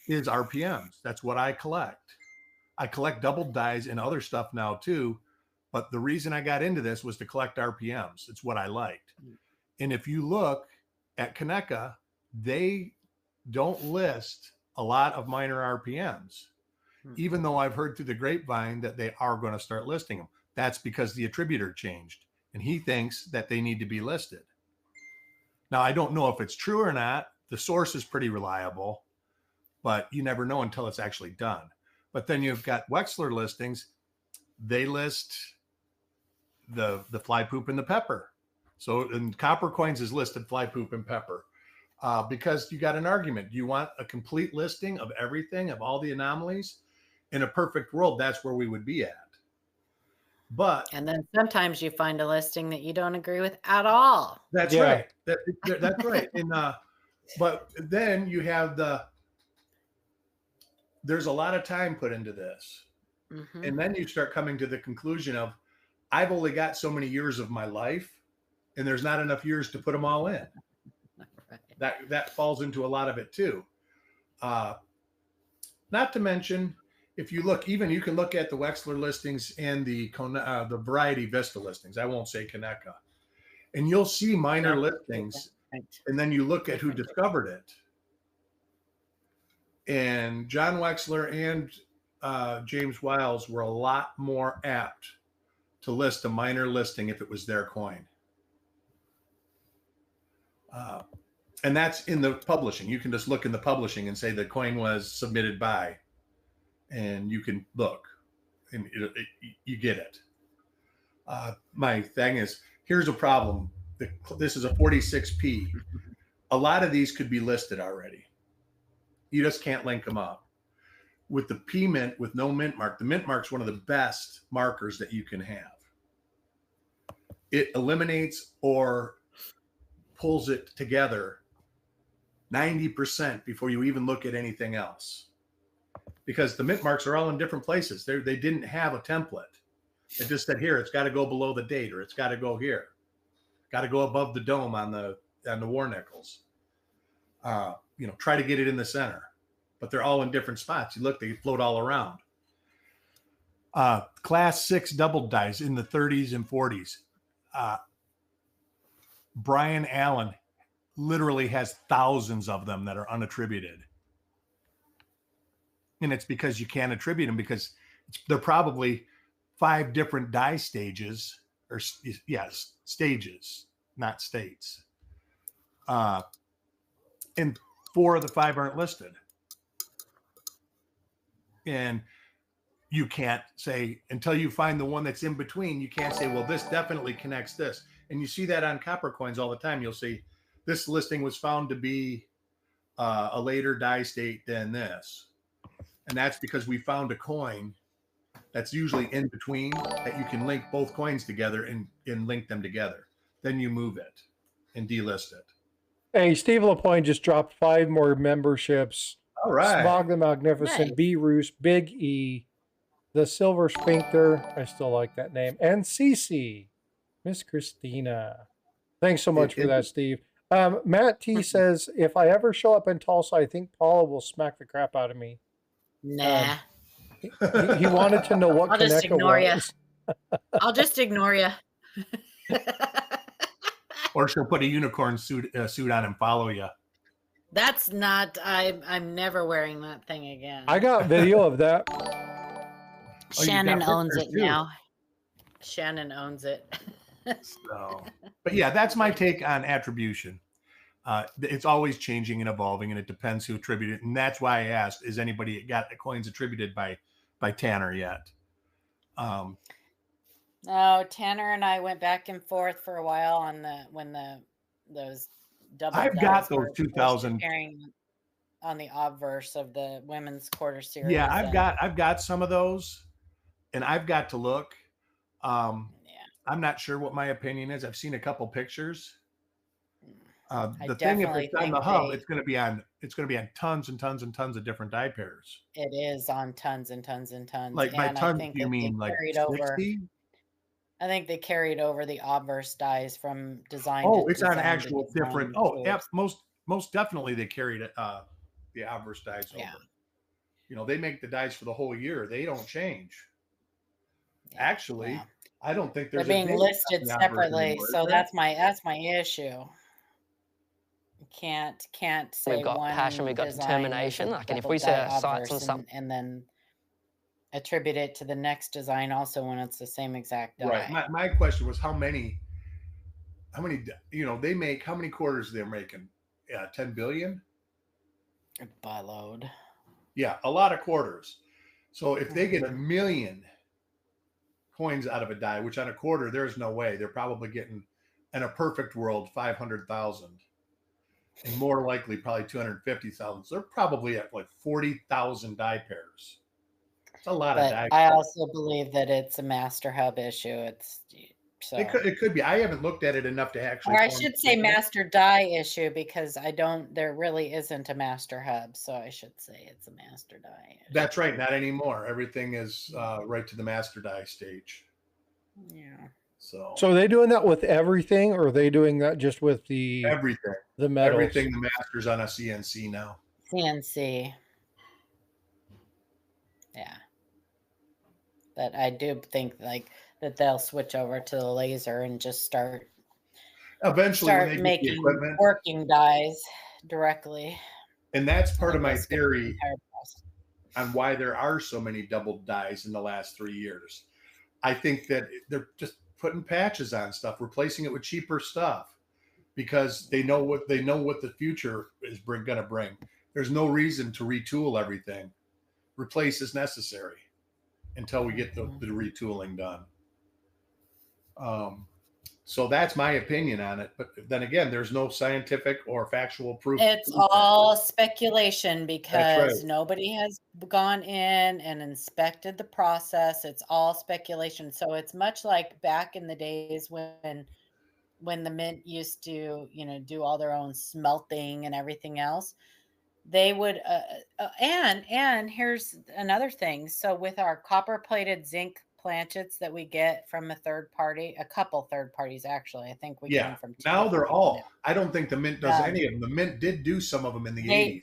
is RPMs. That's what I collect. I collect double dies and other stuff now too. But the reason I got into this was to collect RPMs. It's what I liked. And if you look at Kaneka, they don't list a lot of minor RPMs, even though I've heard through the grapevine that they are going to start listing them. That's because the attributor changed and he thinks that they need to be listed. Now, I don't know if it's true or not. The source is pretty reliable, but you never know until it's actually done. But then you've got Wexler listings. They list the fly poop and the pepper. So in copper coins is listed fly poop and pepper because you got an argument. You want a complete listing of everything, of all the anomalies. In a perfect world, that's where we would be at. And then sometimes you find a listing that you don't agree with at all. That's right. That's right. And but then you have there's a lot of time put into this. Mm-hmm. And then you start coming to the conclusion of, I've only got so many years of my life and there's not enough years to put them all in. Right. That falls into a lot of it too. Not to mention, if you look, even you can look at the Wexler listings and the Variety Vista listings. I won't say Kaneka. And you'll see minor listings. And then you look at who discovered it. And John Wexler and James Wiles were a lot more apt to list a minor listing if it was their coin. And that's in the publishing. You can just look in the publishing and say the coin was submitted by, and you can look and you get it. My thing is, here's a problem. This is a 46p. A lot of these could be listed already. You just can't link them up. With the P mint, with no mint mark, the mint mark's one of the best markers that you can have. It eliminates or pulls it together 90% before you even look at anything else. Because the mint marks are all in different places. They didn't have a template. It just said, here, it's got to go below the date, or it's got to go here. Got to go above the dome on the war nickels. Try to get it in the center. But they're all in different spots. You look, they float all around. Class 6 double dies in the 30s and 40s. Brian Allen literally has thousands of them that are unattributed. And it's because you can't attribute them because they're probably 5 different die stages, or yes, stages, not states. And 4 of the 5 aren't listed. And you can't say, until you find the one that's in between, you can't say, well, this definitely connects this. And you see that on copper coins all the time. You'll see this listing was found to be a later die state than this. And that's because we found a coin that's usually in between that you can link both coins together and link them together. Then you move it and delist it. Hey, Steve LaPointe just dropped 5 more memberships. All right. Smog the Magnificent, Nice. B. Roos, Big E, the Silver Sphincter, I still like that name, and Cece, Miss Christina. Thanks so much for that, Steve. Matt T says, if I ever show up in Tulsa, I think Paula will smack the crap out of me. Nah. He wanted to know what I'll just Kaneka ignore you. was. I'll just ignore you. Or she'll put a unicorn suit on and follow you. That's not. I'm never wearing that thing again. I got video of that. Shannon owns it too. now. Shannon owns it. So, but yeah, that's my take on attribution. It's always changing and evolving, and it depends who attributed it. And that's why I asked: is anybody got the coins attributed by Tanner yet? No, Tanner and I went back and forth for a while on those double. I've got those 2000 on the obverse of the women's quarter series. Yeah, I've got some of those, and I've got to look. I'm not sure what my opinion is. I've seen a couple pictures. The thing, if it's on the hub, it's going to be on tons and tons and tons of different die pairs. It is on tons and tons and tons. Like by tons, you mean like 60? I think they carried over the obverse dies from design. Oh, it's on actual different. Oh, yeah, most definitely they carried the obverse dies over. Yeah. They make the dies for the whole year. They don't change. Yeah, actually, I don't think they're being listed separately. So that's my issue. Can't say we've got one passion, we've got determination. Like, and if we set our sights on something, and then attribute it to the next design also when it's the same exact die. Right. My question was how many they make, how many quarters they're making? 10 billion? By load. Yeah, a lot of quarters. So if they get 1 million coins out of a die, which on a quarter, there's no way. They're probably getting, in a perfect world, 500,000. And more likely, probably 250,000. So they're probably at like 40,000 die pairs. It's a lot of die. I also believe that it's a master hub issue. It could be. I haven't looked at it enough to actually. Or I should say master die issue because there really isn't a master hub. So I should say it's a master die issue. That's right. Not anymore. Everything is right to the master die stage. Yeah. So are they doing that with everything, or are they doing that just with everything? The metals? Everything, the master's on a CNC now. CNC. Yeah. But I do think that they'll switch over to the laser and just start making working dies directly. And that's part of my theory on why there are so many double dies in the last 3 years. I think that they're just putting patches on stuff, replacing it with cheaper stuff because they know what the future is going to bring. There's no reason to retool everything. Replace is necessary until we get the retooling done. So that's my opinion on it. But then again, there's no scientific or factual proof. It's all speculation because nobody has gone in and inspected the process. It's all speculation. So it's much like back in the days when the mint used to, do all their own smelting and everything else. They would, and here's another thing. So with our copper-plated zinc planchets that we get from a couple third parties, actually, I think we get them from. Now they're all. I don't think the mint does any of them. The mint did do some of them in the 80s.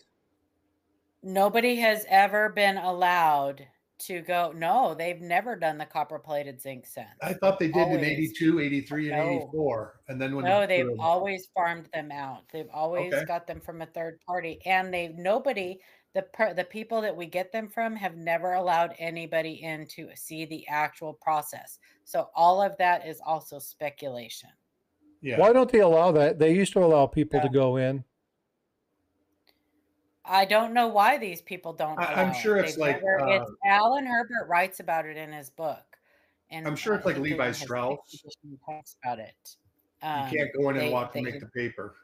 Nobody has ever been allowed to go. No, they've never done the copper-plated zinc since. I thought they did in 82, 83, and 84. And then they've always farmed them out. They've always got them from a third party. And the people that we get them from have never allowed anybody in to see the actual process. So all of that is also speculation. Yeah. Why don't they allow that? They used to allow people to go in. I don't know why these people don't. I'm sure it's like it's Alan Herbert writes about it in his book, and I'm sure it's like Levi Strauss. Talks about it. You can't go in and walk to make the paper.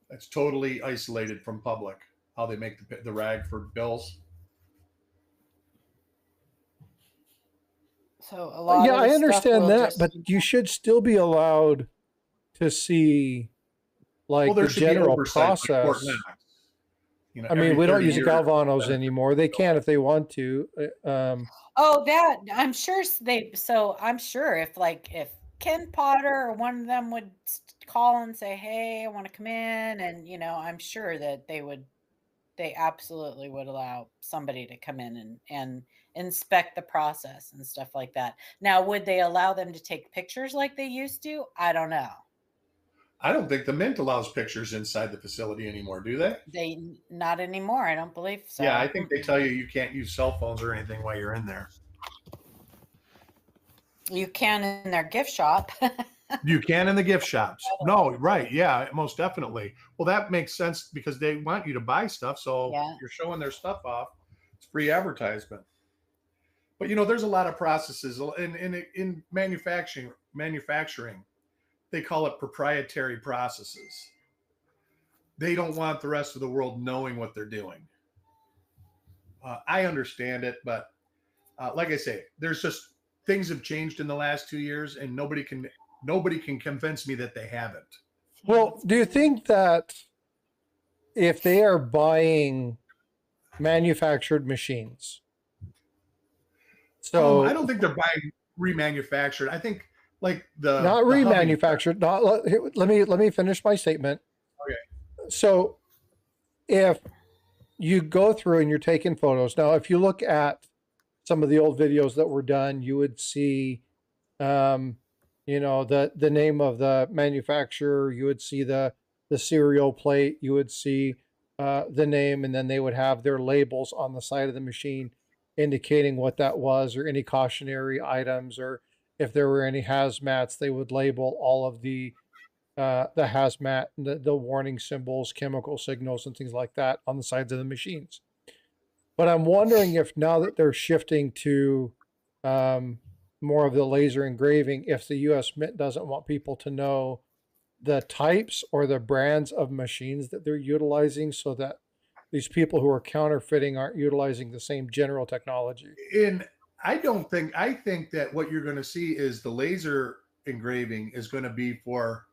That's totally isolated from public. How they make the rag for bills. So a lot. Yeah, I understand that, but you should still be allowed to see, like, the general process. You know, I mean, we don't use Galvanos anymore. They can if they want to. Oh, that I'm sure I'm sure if Ken Potter or one of them would call and say, "Hey, I want to come in," and I'm sure that they absolutely would allow somebody to come in and inspect the process and stuff like that. Now, would they allow them to take pictures like they used to? I don't know. I don't think the Mint allows pictures inside the facility anymore, do they? Not anymore. I don't believe so. Yeah, I think they tell you can't use cell phones or anything while you're in there. You can in their gift shop. You can in the gift shops. No, right. Yeah, most definitely. Well, that makes sense because they want you to buy stuff. So you're showing their stuff off. It's free advertisement. But, there's a lot of processes in manufacturing. They call it proprietary processes. They don't want the rest of the world knowing what they're doing. I understand it, but like I say, there's just things have changed in the last 2 years, and nobody can convince me that they haven't. Well, do you think that if they are buying manufactured machines, so I don't think they're buying remanufactured. I think not remanufactured. Let me finish my statement. Okay. So if you go through and you're taking photos, now if you look at some of the old videos that were done, you would see, the name of the manufacturer. You would see the serial plate. You would see the name, and then they would have their labels on the side of the machine indicating what that was, or any cautionary items, or if there were any hazmats, they would label all of the hazmat, the warning symbols, chemical signals, and things like that on the sides of the machines. But I'm wondering if now that they're shifting to more of the laser engraving, if the U.S. Mint doesn't want people to know the types or the brands of machines that they're utilizing, so that these people who are counterfeiting aren't utilizing the same general technology. I think that what you're going to see is the laser engraving is going to be for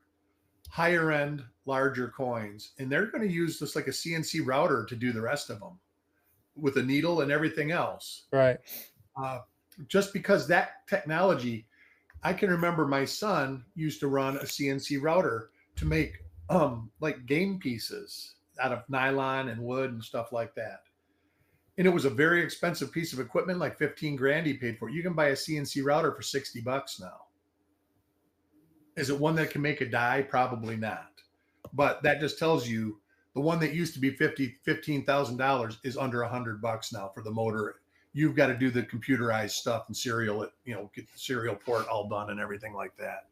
higher end, larger coins. And they're going to use this like a CNC router to do the rest of them with a needle and everything else. Right. Just because that technology, I can remember my son used to run a CNC router to make like game pieces out of nylon and wood and stuff like that. And it was a very expensive piece of equipment, like 15 grand he paid for it. You can buy a CNC router for $60 now. Is it one that can make a die? Probably not. But that just tells you the one that used to be $15,000 is under $100 now for the motor. You've got to do the computerized stuff and serial it, get the serial port all done and everything like that.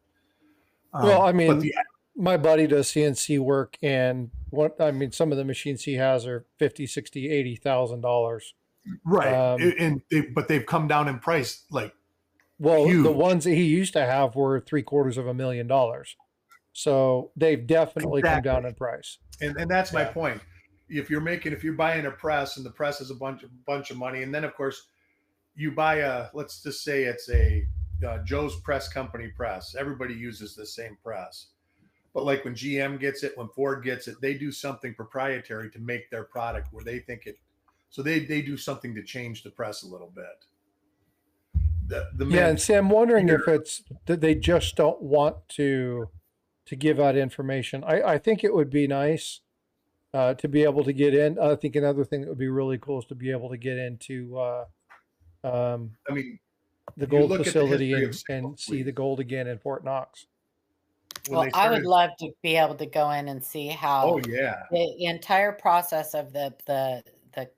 Well, I mean, my buddy does CNC work, and some of the machines he has are $50,000, $60,000, $80,000. Right. But they've come down in price. The ones that he used to have were $750,000. So they've definitely come down in price. And that's my point. If you're buying a press, and the press is a bunch of money, and then of course you buy let's just say it's a Joe's Press Company press. Everybody uses the same press. But like when GM gets it, when Ford gets it, they do something proprietary to make their product where they think it. So they do something to change the press a little bit. And see, I'm wondering if it's that they just don't want to give out information. I think it would be nice to be able to get in. I think another thing that would be really cool is to be able to get into the gold facility and see the gold again in Fort Knox. Well, I would love to be able to go in and see how the entire process of the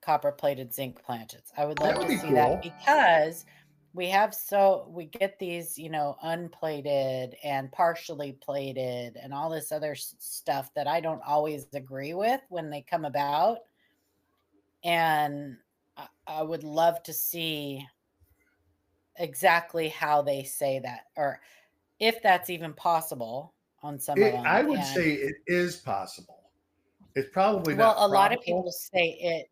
copper plated zinc planchets. I would love to see that, because we get these, unplated and partially plated and all this other stuff that I don't always agree with when they come about. And I would love to see exactly how they say that, or if that's even possible on some of them. I would say it is possible. It's probably not. Well, a lot of probable. people say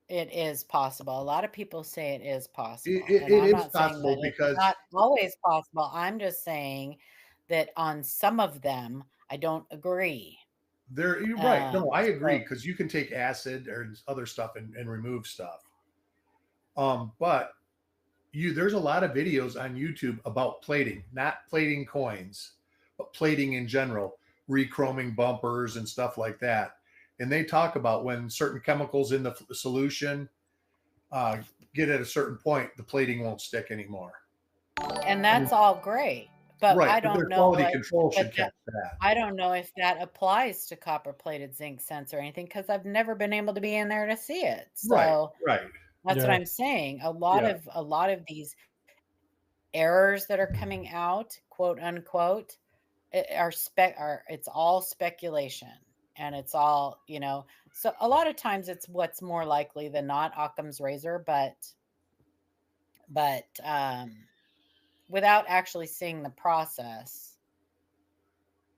it is possible. A lot of people say it is possible. It is possible because it's not always possible. I'm just saying that on some of them, I don't agree. You're right. No, I agree, because you can take acid or other stuff and remove stuff. But there's a lot of videos on YouTube about plating, not plating coins, but plating in general, rechroming bumpers and stuff like that. And they talk about when certain chemicals in the solution get at a certain point, the plating won't stick anymore. And that's all great. But right, I don't know. Quality control should catch that. I don't know if that applies to copper plated zinc sensor or anything, because I've never been able to be in there to see it. So right. That's what I'm saying. A lot of these errors that are coming out, quote unquote, it's all speculation, and it's all, so a lot of times it's what's more likely than not Occam's razor, but without actually seeing the process,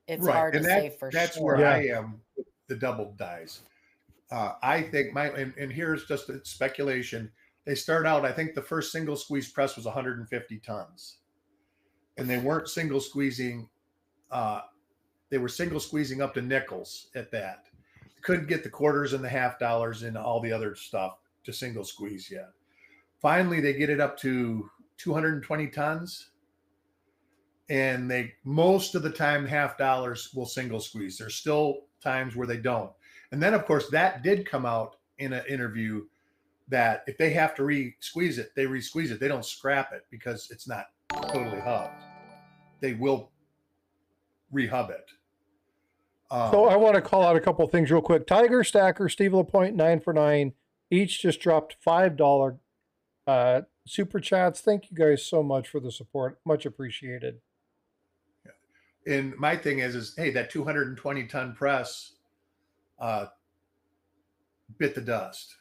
it's hard to say for sure. That's where I am with the double dyes. I think and here's just a speculation. They start out, I think the first single squeeze press was 150 tons. And they weren't single squeezing. They were single squeezing up to nickels at that. Couldn't get the quarters and the $50 and all the other stuff to single squeeze yet. Finally, they get it up to 220 tons. And most of the time, $50 will single squeeze. There's still times where they don't. And then, of course, that did come out in an interview that if they have to re-squeeze it, they re-squeeze it. They don't scrap it because it's not totally hubbed. They will re-hub it. So I want to call out a couple of things real quick. Tiger Stacker, Steve LaPointe, 9 for 9. Each just dropped $5 super chats. Thank you guys so much for the support. Much appreciated. Yeah. And my thing is hey, that 220 ton press bit the dust.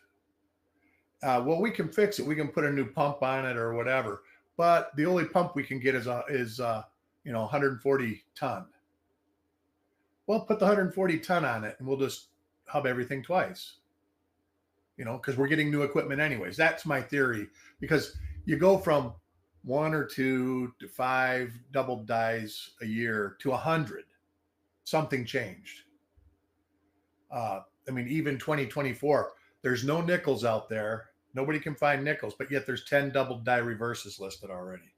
Well, we can fix it. We can put a new pump on it or whatever. But the only pump we can get is 140 ton. Well, put the 140 ton on it, and we'll just hub everything twice. Because we're getting new equipment anyways. That's my theory. Because you go from 1 or 2 to 5 double dyes a year to 100. Something changed. Even 2024, there's no nickels out there. Nobody can find nickels, but yet there's 10 double dye reverses listed already.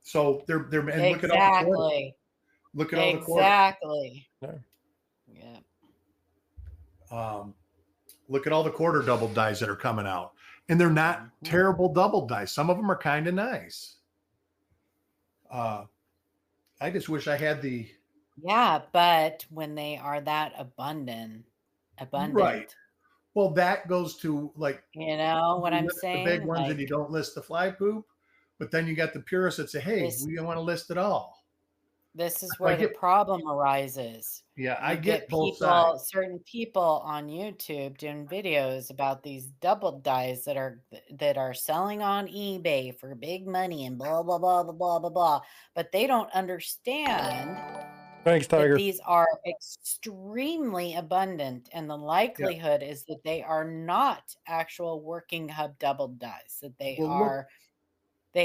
So they're and look at all the quarters. Look at all the quarters. Exactly. Yeah. Look at all the quarter double dyes that are coming out, and they're not terrible double dyes. Some of them are kind of nice. I just wish I had the. Yeah, but when they are that abundant. Right. Well, that goes to what I'm saying? The big ones, and you don't list the fly poop, but then you got the purists that say, hey, we don't want to list it all. This is where the problem arises. Yeah, I get both sides. Certain people on YouTube doing videos about these double dyes that are selling on eBay for big money and blah blah blah blah blah blah blah. But they don't understand. Thanks, Tiger. These are extremely abundant, and the likelihood is that they are not actual working hub double dyes. That they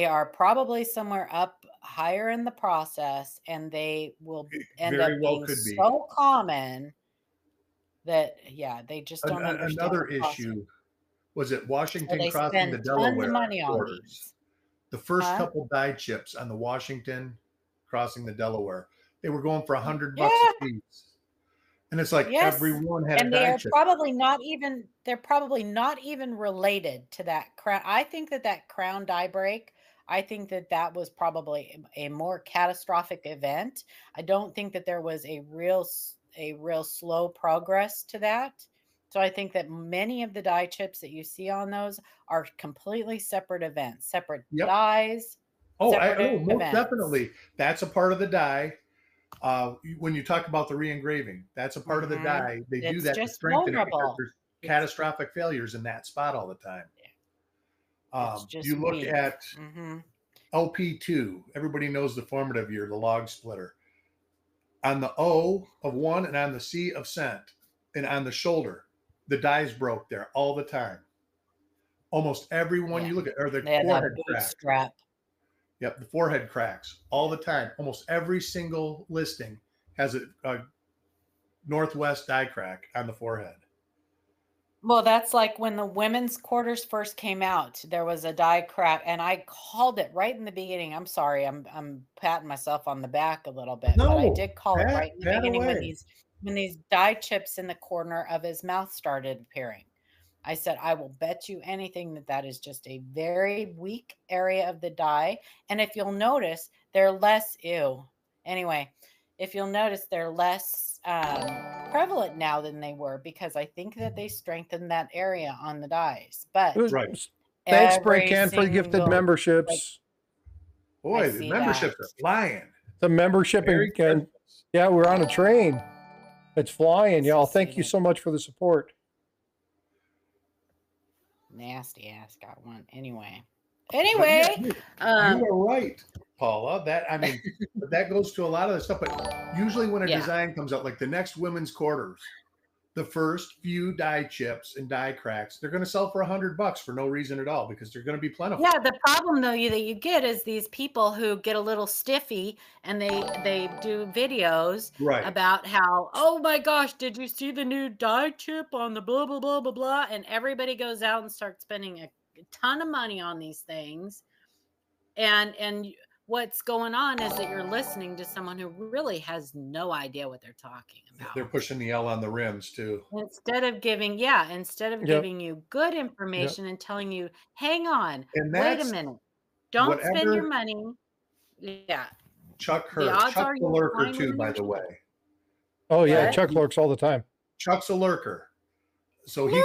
are probably somewhere up higher in the process, and they will end up being so common that they just don't understand. Another issue was it Washington crossing the Delaware quarters. The first couple dye chips on the Washington crossing the Delaware, they were going for $100 a piece. And it's like everyone had a dye chip. They're probably not even related to that crown. I think that crown dye break, I think that was probably a more catastrophic event. I don't think that there was a real slow progress to that. So I think that many of the dye chips that you see on those are completely separate events, separate dyes. Most definitely. That's a part of the dye. When you talk about the re-engraving, that's a part of the dye. They do that to strengthen it because there's catastrophic failures in that spot all the time. You look at LP2. Everybody knows the formative year, the log splitter. On the O of 1 and on the C of cent and on the shoulder, the dyes broke there all the time. Almost every one you look at, or the forehead crack. Yep, the forehead cracks all the time. Almost every single listing has a northwest dye crack on the forehead. Well, that's like when the women's quarters first came out, there was a dye crack, and I called it right in the beginning. I'm sorry, I'm patting myself on the back a little bit, but I did call it right in the beginning when these dye chips in the corner of his mouth started appearing. I said, I will bet you anything that is just a very weak area of the dye. And if you'll notice, they're less, anyway, if you'll notice, they're less prevalent now than they were, because I think that they strengthened that area on the dyes. But thanks, Breakcan, for the gifted memberships. Boy, the memberships are flying. The membership again. Yeah, we're on a train. It's flying, y'all. Thank you so much for the support. Nasty ass got one. Anyway, you are right, Paula. But that goes to a lot of the stuff. But usually when a design comes out, like the next women's quarters, the first few dye chips and dye cracks, they're going to sell for $100 for no reason at all, because they're going to be plentiful. Yeah, the problem though that you get is these people who get a little stiffy and they do videos about how, oh my gosh, did you see the new dye chip on the blah blah blah blah blah, and everybody goes out and starts spending a ton of money on these things, and what's going on is that you're listening to someone who really has no idea what they're talking about. They're pushing the L on the rims too. Instead of giving you good information and telling you, hang on, wait a minute, don't spend your money. Yeah. Chuck the lurker too, by the way. Oh yeah, Chuck lurks all the time. Chuck's a lurker. So he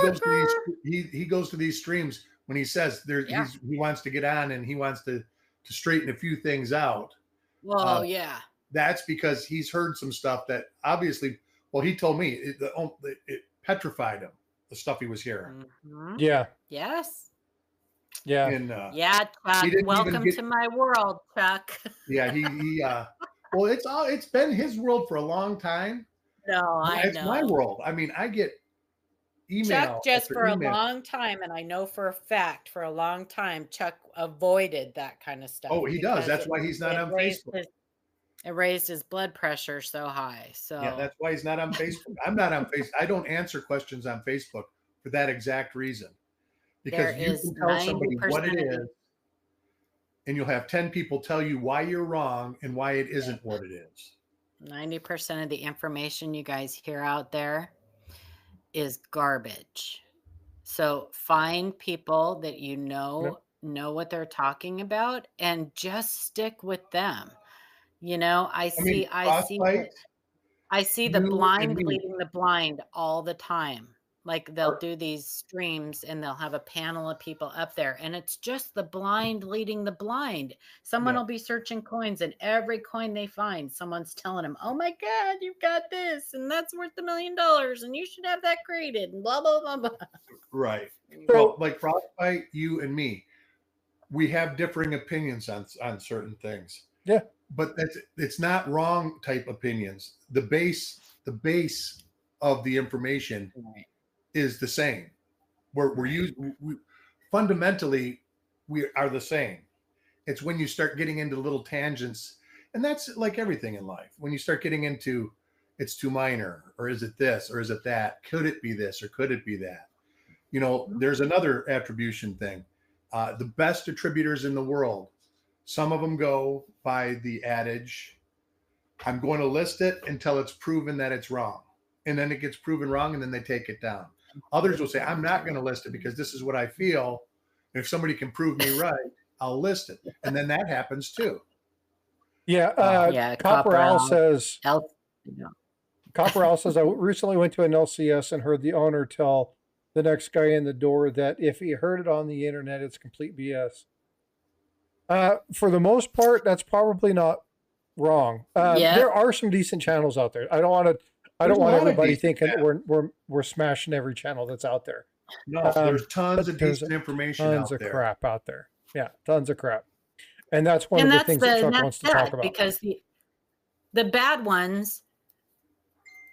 goes to these streams when he says he wants to get on and he wants to straighten a few things out. Well, that's because he's heard some stuff that obviously, he told me it petrified him, the stuff he was hearing. Yeah. Yes. Yeah. And, Chuck, welcome to my world, Chuck. Yeah. It's been his world for a long time. No, it's my world. I mean, I get email. Chuck just for a long time, and I know for a fact for a long time, Chuck avoided that kind of stuff. Oh, he does. That's why he's not on Facebook. It raised his blood pressure so high. So yeah, that's why he's not on Facebook. I'm not on Facebook. I don't answer questions on Facebook for that exact reason. Because you can tell somebody what it is, and you'll have 10 people tell you why you're wrong and why it isn't what it is. 90% of the information you guys hear out there is garbage. So find people that you know what they're talking about and just stick with them. I see the blind leading the blind all the time. Like they'll do these streams and they'll have a panel of people up there, and it's just the blind leading the blind. Someone will be searching coins, and every coin they find, someone's telling them, oh my God, you've got this, and that's worth $1 million, and you should have that graded, and blah, blah, blah, blah. Right. Well, like Frostbyte, you and me, we have differing opinions on certain things. Yeah. But it's not wrong type opinions. The base of the information is the same. Fundamentally, we are the same. It's when you start getting into little tangents, and that's like everything in life. When you start getting into, it's too minor, or is it this, or is it that? Could it be this, or could it be that? There's another attribution thing. The best attributors in the world, some of them go by the adage, I'm going to list it until it's proven that it's wrong. And then it gets proven wrong, and then they take it down. Others will say, I'm not going to list it because this is what I feel. And if somebody can prove me right, I'll list it. And then that happens too. Yeah. Copper Owl says, Copperall says, I recently went to an LCS and heard the owner tell the next guy in the door that if he heard it on the internet, it's complete BS. For the most part, that's probably not wrong. There are some decent channels out there. I don't want everybody thinking that we're smashing every channel that's out there. No, there's tons of decent information tons of crap out there. Yeah, tons of crap. And that's one of the things that Chuck wants to talk about. Because the bad ones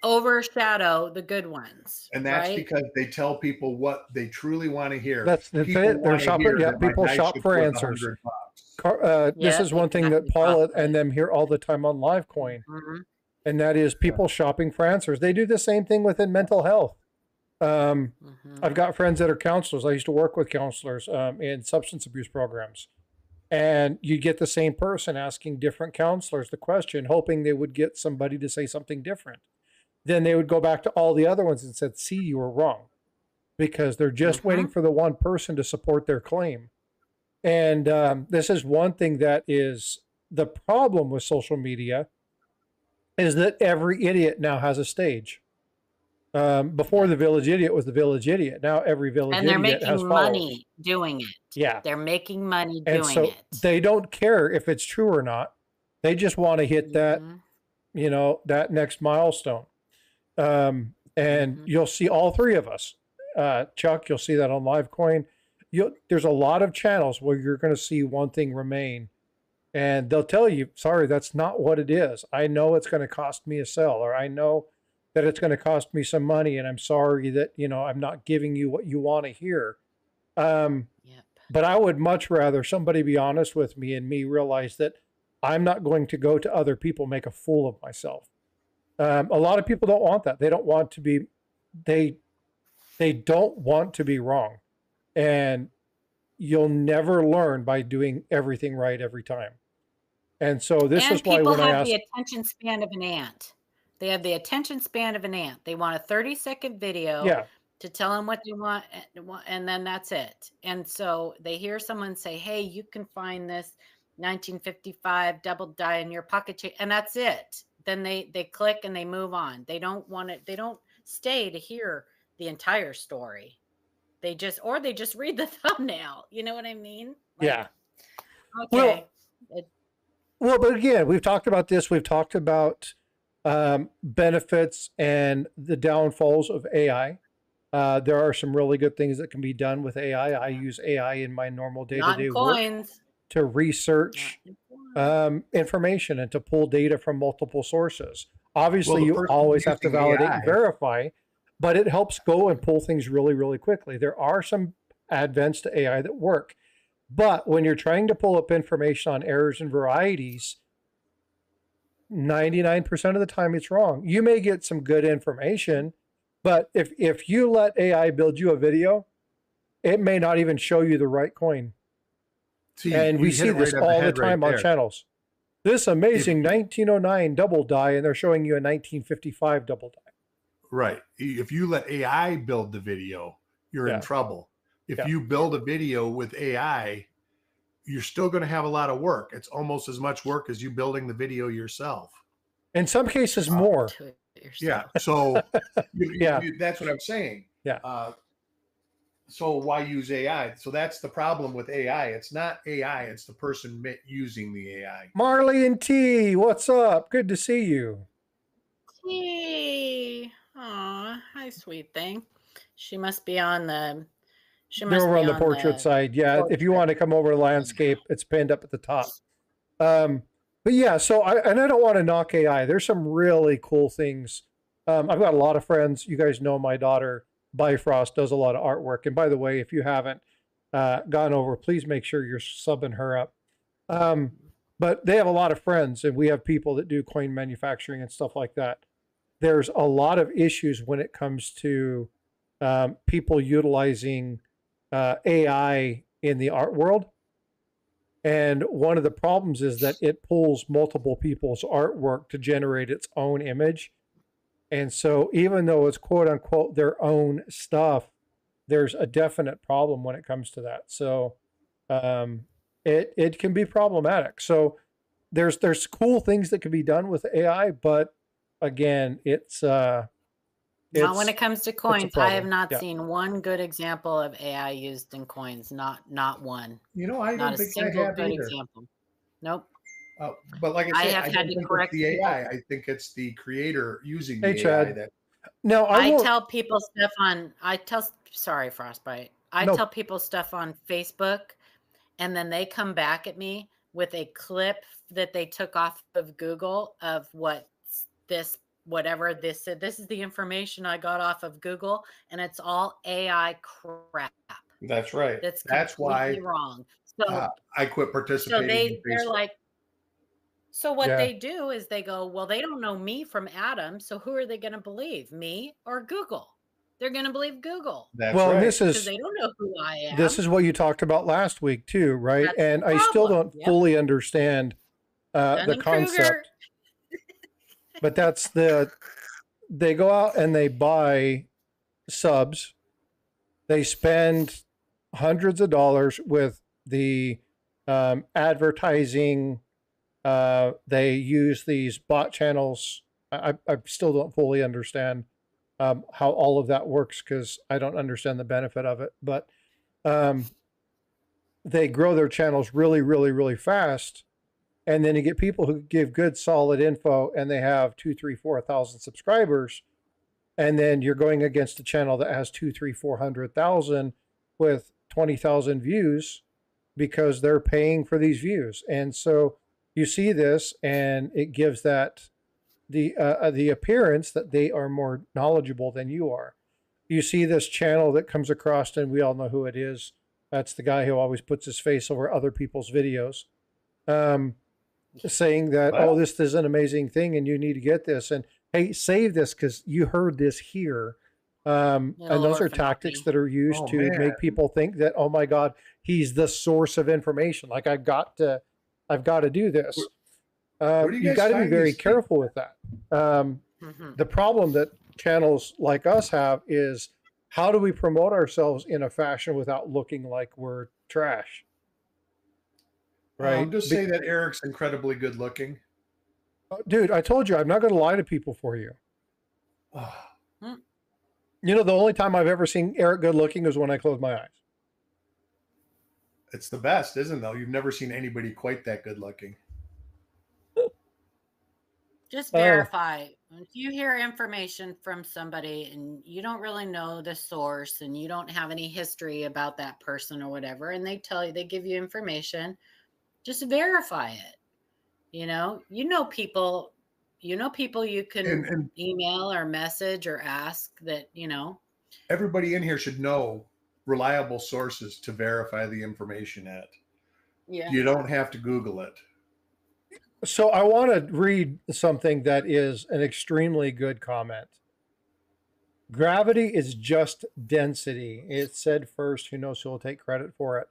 overshadow the good ones. And that's because they tell people what they truly want to hear. That's the thing. They're shopping. Yeah, people shop for answers. This is one thing that Paula and them hear all the time on Livecoin. And that is people shopping for answers. They do the same thing within mental health. I've got friends that are counselors. I used to work with counselors in substance abuse programs. And you get the same person asking different counselors the question, hoping they would get somebody to say something different. Then they would go back to all the other ones and said, see, you were wrong. Because they're just waiting for the one person to support their claim. And this is one thing that is the problem with social media, is that every idiot now has a stage. Before the village idiot was the village idiot. Now every village idiot has followers. And they're making money doing it. Yeah. They're making money doing it. They don't care if it's true or not. They just want to hit that, that next milestone. And you'll see all three of us. Chuck, you'll see that on Livecoin. There's a lot of channels where you're going to see one thing remain. And they'll tell you, sorry, that's not what it is. I know it's going to cost me a sell, or I know that it's going to cost me some money, and I'm sorry that, I'm not giving you what you want to hear. But I would much rather somebody be honest with me and me realize that I'm not going to go to other people, make a fool of myself. A lot of people don't want that. They don't want to be, they don't want to be wrong. And you'll never learn by doing everything right every time. And so this is why when I ask, people have the attention span of an ant. They have the attention span of an ant. They want a 30-second video to tell them what they want, and then that's it. And so they hear someone say, hey, you can find this 1955 double die in your pocket, and that's it. Then they click and they move on. They don't want it. They don't stay to hear the entire story. They just read the thumbnail. You know what I mean? Yeah. Okay. Well, but again, we've talked about this. We've talked about benefits and the downfalls of AI. There are some really good things that can be done with AI. I use AI in my normal day-to-day work to research information and to pull data from multiple sources. Obviously, you always have to validate and verify, but it helps go and pull things really, really quickly. There are some advents to AI that work, but when you're trying to pull up information on errors and varieties, 99% of the time it's wrong. You may get some good information, but if you let AI build you a video, it may not even show you the right coin. And we see this all the time on channels. This amazing 1909 double die, and they're showing you a 1955 double die. Right. If you let AI build the video, you're in trouble. If you build a video with AI, you're still going to have a lot of work. It's almost as much work as you building the video yourself. In some cases, more. Yeah. So that's what I'm saying. Yeah. So why use AI? So that's the problem with AI. It's not AI. It's the person using the AI. Marley and T, what's up? Good to see you. Hey. Aw, hi, sweet thing. She must be on the... They're over on the portrait side. Yeah, if you want to come over to landscape, it's pinned up at the top. But yeah, so I don't want to knock AI. There's some really cool things. I've got a lot of friends. You guys know my daughter, Bifrost, does a lot of artwork. And by the way, if you haven't gone over, please make sure you're subbing her up. But they have a lot of friends, and we have people that do coin manufacturing and stuff like that. There's a lot of issues when it comes to people utilizing AI in the art world. And one of the problems is that it pulls multiple people's artwork to generate its own image. And so even though it's quote unquote their own stuff, there's a definite problem when it comes to that. So it can be problematic. So there's cool things that can be done with AI, but again, it's not when it comes to coins. I have not seen one good example of AI used in coins. Not one. I don't think I have either. Example. Nope. But like I said, have had to correct the AI. I think it's the creator using the AI Chad. that. No, I tell people stuff on. Sorry, Frostbyte. I tell people stuff on Facebook, and then they come back at me with a clip that they took off of Google of whatever this said. This is the information I got off of Google, and it's all AI crap. That's right. That's why wrong. So I quit participating. So they're like. So what they do is they go, well, they don't know me from Adam, so who are they going to believe, me or Google? They're going to believe Google. That's right. Because they don't know who I am. This is what you talked about last week too, right? And I still don't fully understand the concept. But that's they go out and they buy subs. They spend hundreds of dollars with the advertising. They use these bot channels. I still don't fully understand how all of that works because I don't understand the benefit of it. But they grow their channels really, really, really fast. And then you get people who give good, solid info and they have 2,000, 3,000, 4,000 subscribers. And then you're going against a channel that has 200,000, 300,000, 400,000 with 20,000 views because they're paying for these views. And so you see this and it gives that the appearance that they are more knowledgeable than you are. You see this channel that comes across and we all know who it is. That's the guy who always puts his face over other people's videos. Saying that, oh, this is an amazing thing and you need to get this. And hey, save this because you heard this here. And those are tactics that are used to make people think that, oh my God, he's the source of information. Like I've got to do this. You got to be very careful with that. The problem that channels like us have is how do we promote ourselves in a fashion without looking like we're trash? Right. I'll just say that Eric's incredibly good looking. Dude, I told you, I'm not going to lie to people for you. You know, the only time I've ever seen Eric good looking is when I close my eyes. It's the best, isn't it? Though you've never seen anybody quite that good looking. Just verify. If you hear information from somebody and you don't really know the source and you don't have any history about that person or whatever, and they give you information, just verify it. You know people you can email or message or ask that, Everybody in here should know reliable sources to verify the information at. Yeah. You don't have to Google it. So I want to read something that is an extremely good comment. Gravity is just density. It said first, who knows who will take credit for it.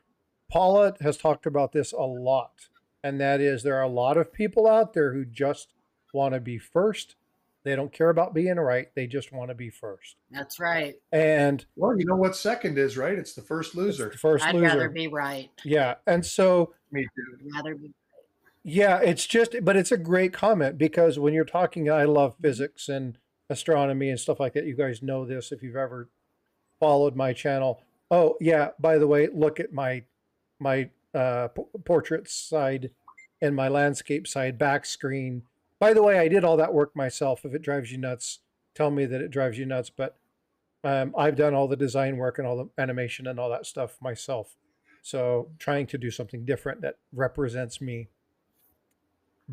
Paula has talked about this a lot. And that is there are a lot of people out there who just want to be first. They don't care about being right. They just want to be first. That's right. And well, you know what second is, right? It's the first loser. I'd rather be right. Yeah. And so me too. I'd rather be right. Yeah, but it's a great comment because when you're talking, I love physics and astronomy and stuff like that. You guys know this if you've ever followed my channel. Oh yeah, by the way, look at my portrait side and my landscape side back screen. By the way, I did all that work myself. If it drives you nuts, tell me that it drives you nuts. But I've done all the design work and all the animation and all that stuff myself. So trying to do something different that represents me.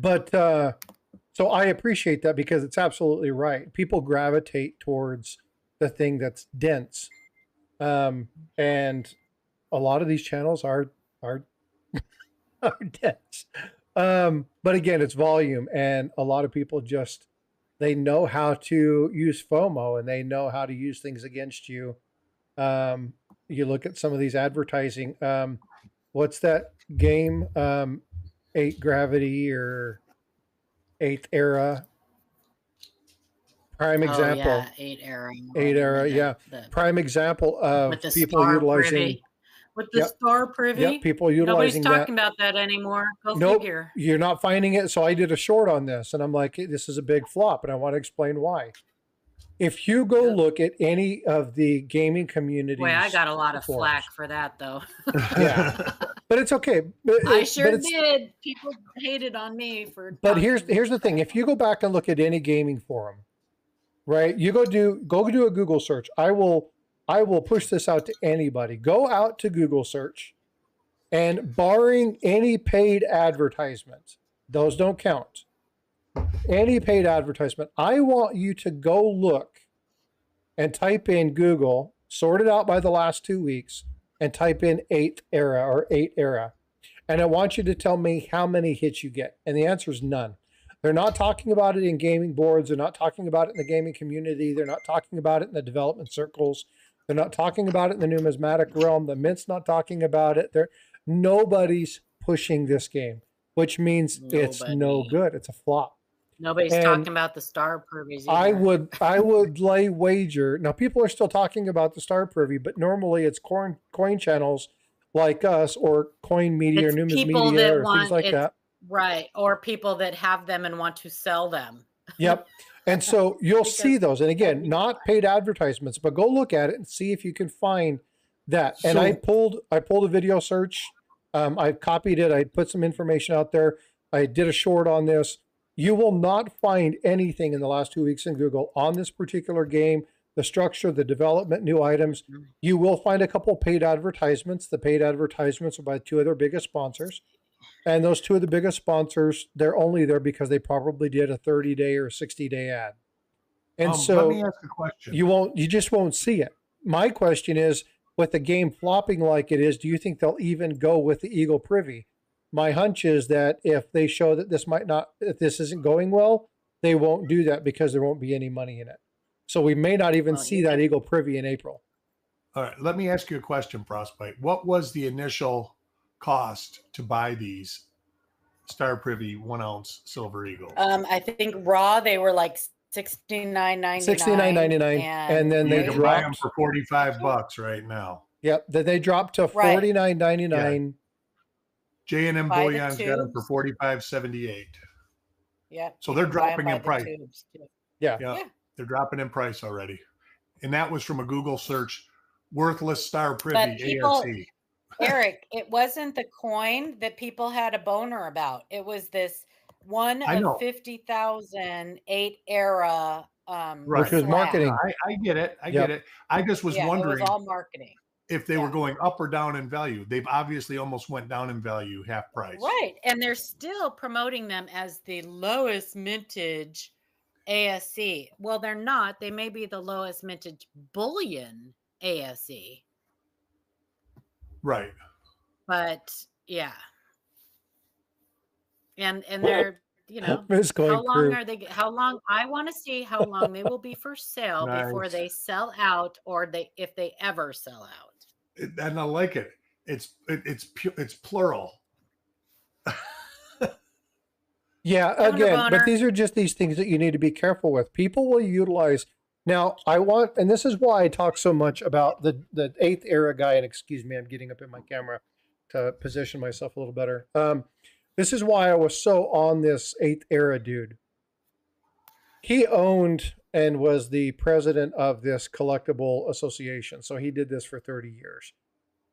But so I appreciate that because it's absolutely right. People gravitate towards the thing that's dense. And a lot of these channels are dense. But again, it's volume. And a lot of people they know how to use FOMO and they know how to use things against you. You look at some of these advertising. What's that game? 8 Gravity or 8th Era. Prime example. Yeah, 8 Era. 8 Era, yeah. Prime example of people utilizing. With the star privy? Yep, people utilizing Nobody's talking about that anymore. Nope, figure. You're not finding it. So I did a short on this, and I'm like, this is a big flop, and I want to explain why. If you go look at any of the gaming communities, boy, I got a lot of flack for that, though. Yeah, but it's okay. I sure did. People hated on me for. But here's the thing: if you go back and look at any gaming forum, right? You go do a Google search. I will push this out to anybody. Go out to Google search, and barring any paid advertisements, those don't count. Any paid advertisement, I want you to go look and type in Google, sort it out by the last 2 weeks, and type in 8th era or 8 era. And I want you to tell me how many hits you get. And the answer is none. They're not talking about it in gaming boards. They're not talking about it in the gaming community. They're not talking about it in the development circles. They're not talking about it in the numismatic realm. The Mint's not talking about it. Nobody's pushing this game, which means it's no good. It's a flop. Nobody's talking about the star privies either. I would lay wager. Now, people are still talking about the star privy, but normally it's coin channels like us or Coin Media or Numismedia or things like that. Right. Or people that have them and want to sell them. Yep. And so you'll see those. And again, not paid advertisements, but go look at it and see if you can find that. And I pulled a video search. I copied it. I put some information out there. I did a short on this. You will not find anything in the last 2 weeks in Google on this particular game, the structure, the development, new items. You will find a couple of paid advertisements. The paid advertisements are by two of their biggest sponsors. And those two of the biggest sponsors, they're only there because they probably did a 30-day or 60-day ad. And so let me ask a question. You just won't see it. My question is, with the game flopping like it is, do you think they'll even go with the Eagle Privy? My hunch is that if they show that if this isn't going well, they won't do that because there won't be any money in it. So we may not even see that Eagle Privy in April. All right, let me ask you a question, Frostbyte. What was the initial cost to buy these Star Privy 1 ounce Silver Eagles? I think raw they were like $69.99. $69.99, and then they can buy them for $45 right now. Yep, then they dropped to $49.99. Yeah. J&M Bullion's got them for $45.78. Yeah. So they're dropping in price. Yeah, they're dropping in price already, and that was from a Google search. Worthless Star Privy ARC. Eric, it wasn't the coin that people had a boner about. It was this one of 50,000 8 era which was marketing. I get it. I get it. I just was wondering. It was all marketing. If they were going up or down in value. They've obviously almost went down in value, half price. Right. And they're still promoting them as the lowest mintage ASC. Well, they're not. They may be the lowest mintage bullion ASC. Right. But yeah. And they're, how long are they? How long? I want to see how long they will be for sale before they sell out, or if they ever sell out. And I like it. It's plural. Yeah, again, but these are just these things that you need to be careful with. People will utilize. Now, and this is why I talk so much about the 8th era guy. And excuse me, I'm getting up in my camera to position myself a little better. This is why I was so on this 8th era dude. He owned and was the president of this collectible association. So he did this for 30 years.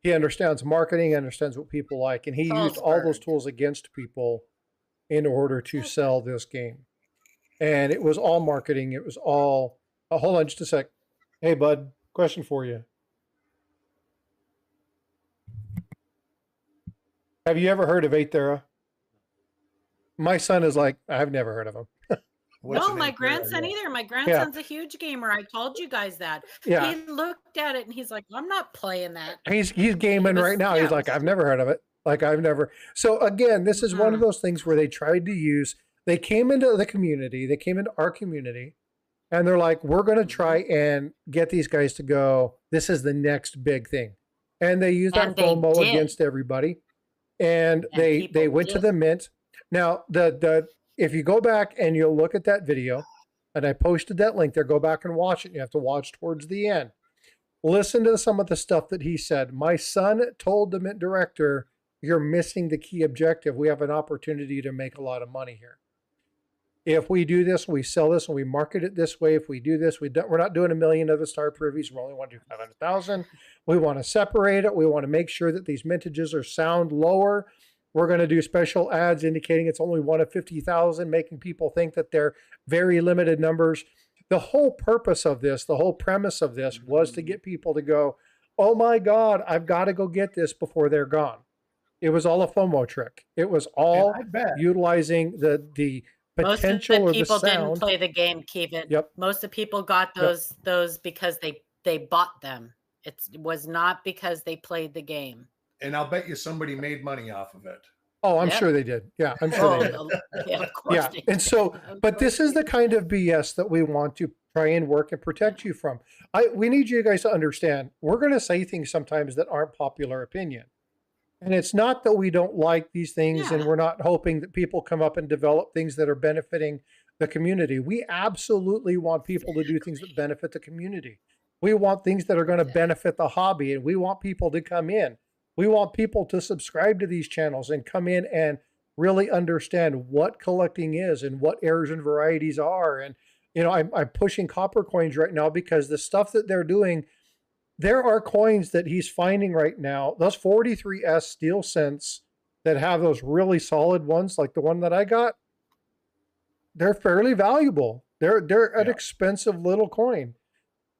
He understands marketing, understands what people like, and he used all those tools against people in order to sell this game. And it was all marketing. It was all, hold on just a sec. Hey, bud, question for you. Have you ever heard of 8th era? My son is like, I've never heard of him. No, my grandson either. My grandson's a huge gamer. I told you guys that. Yeah. He looked at it and he's like, I'm not playing that. He's gaming right now. He's like, I've never heard of it. Like, I've never. So again, this is one of those things where they tried to use, they came into the community, they came into our community, and they're like, we're going to try and get these guys to go, this is the next big thing. And they used that FOMO against everybody. And they went to the Mint. Now, if you go back and you'll look at that video, and I posted that link there, go back and watch it. You have to watch towards the end. listen to some of the stuff that he said. My son told the mint director, you're missing the key objective. We have an opportunity to make a lot of money here. If we do this, we sell this and we market it this way. If we do this, we're not doing 1 million of the star privies. We only want to do 500,000. We want to separate it. We want to make sure that these mintages are sound lower. We're going to do special ads indicating it's only one of 50,000, making people think that they're very limited numbers. The whole purpose of this, the whole premise of this was to get people to go, oh my God, I've got to go get this before they're gone. It was all a FOMO trick. It was all utilizing the potential most of the people or the sound. Didn't play the game, Kevin. Yep. Most of the people got those because they bought them. It was not because they played the game. And I'll bet you somebody made money off of it. Oh, I'm sure they did. Yeah, I'm sure they did. Yeah, of course they did. And so, but this is the kind of BS that we want to try and work and protect you from. We need you guys to understand, we're going to say things sometimes that aren't popular opinion. And it's not that we don't like these things and we're not hoping that people come up and develop things that are benefiting the community. We absolutely want people to do things that benefit the community. We want things that are going to benefit the hobby, and we want people to come in. We want people to subscribe to these channels and come in and really understand what collecting is and what errors and varieties are. And, you know, I'm pushing copper coins right now because the stuff that they're doing, there are coins that he's finding right now, those 43S steel cents that have those really solid ones, like the one that I got, they're fairly valuable. They're an expensive little coin.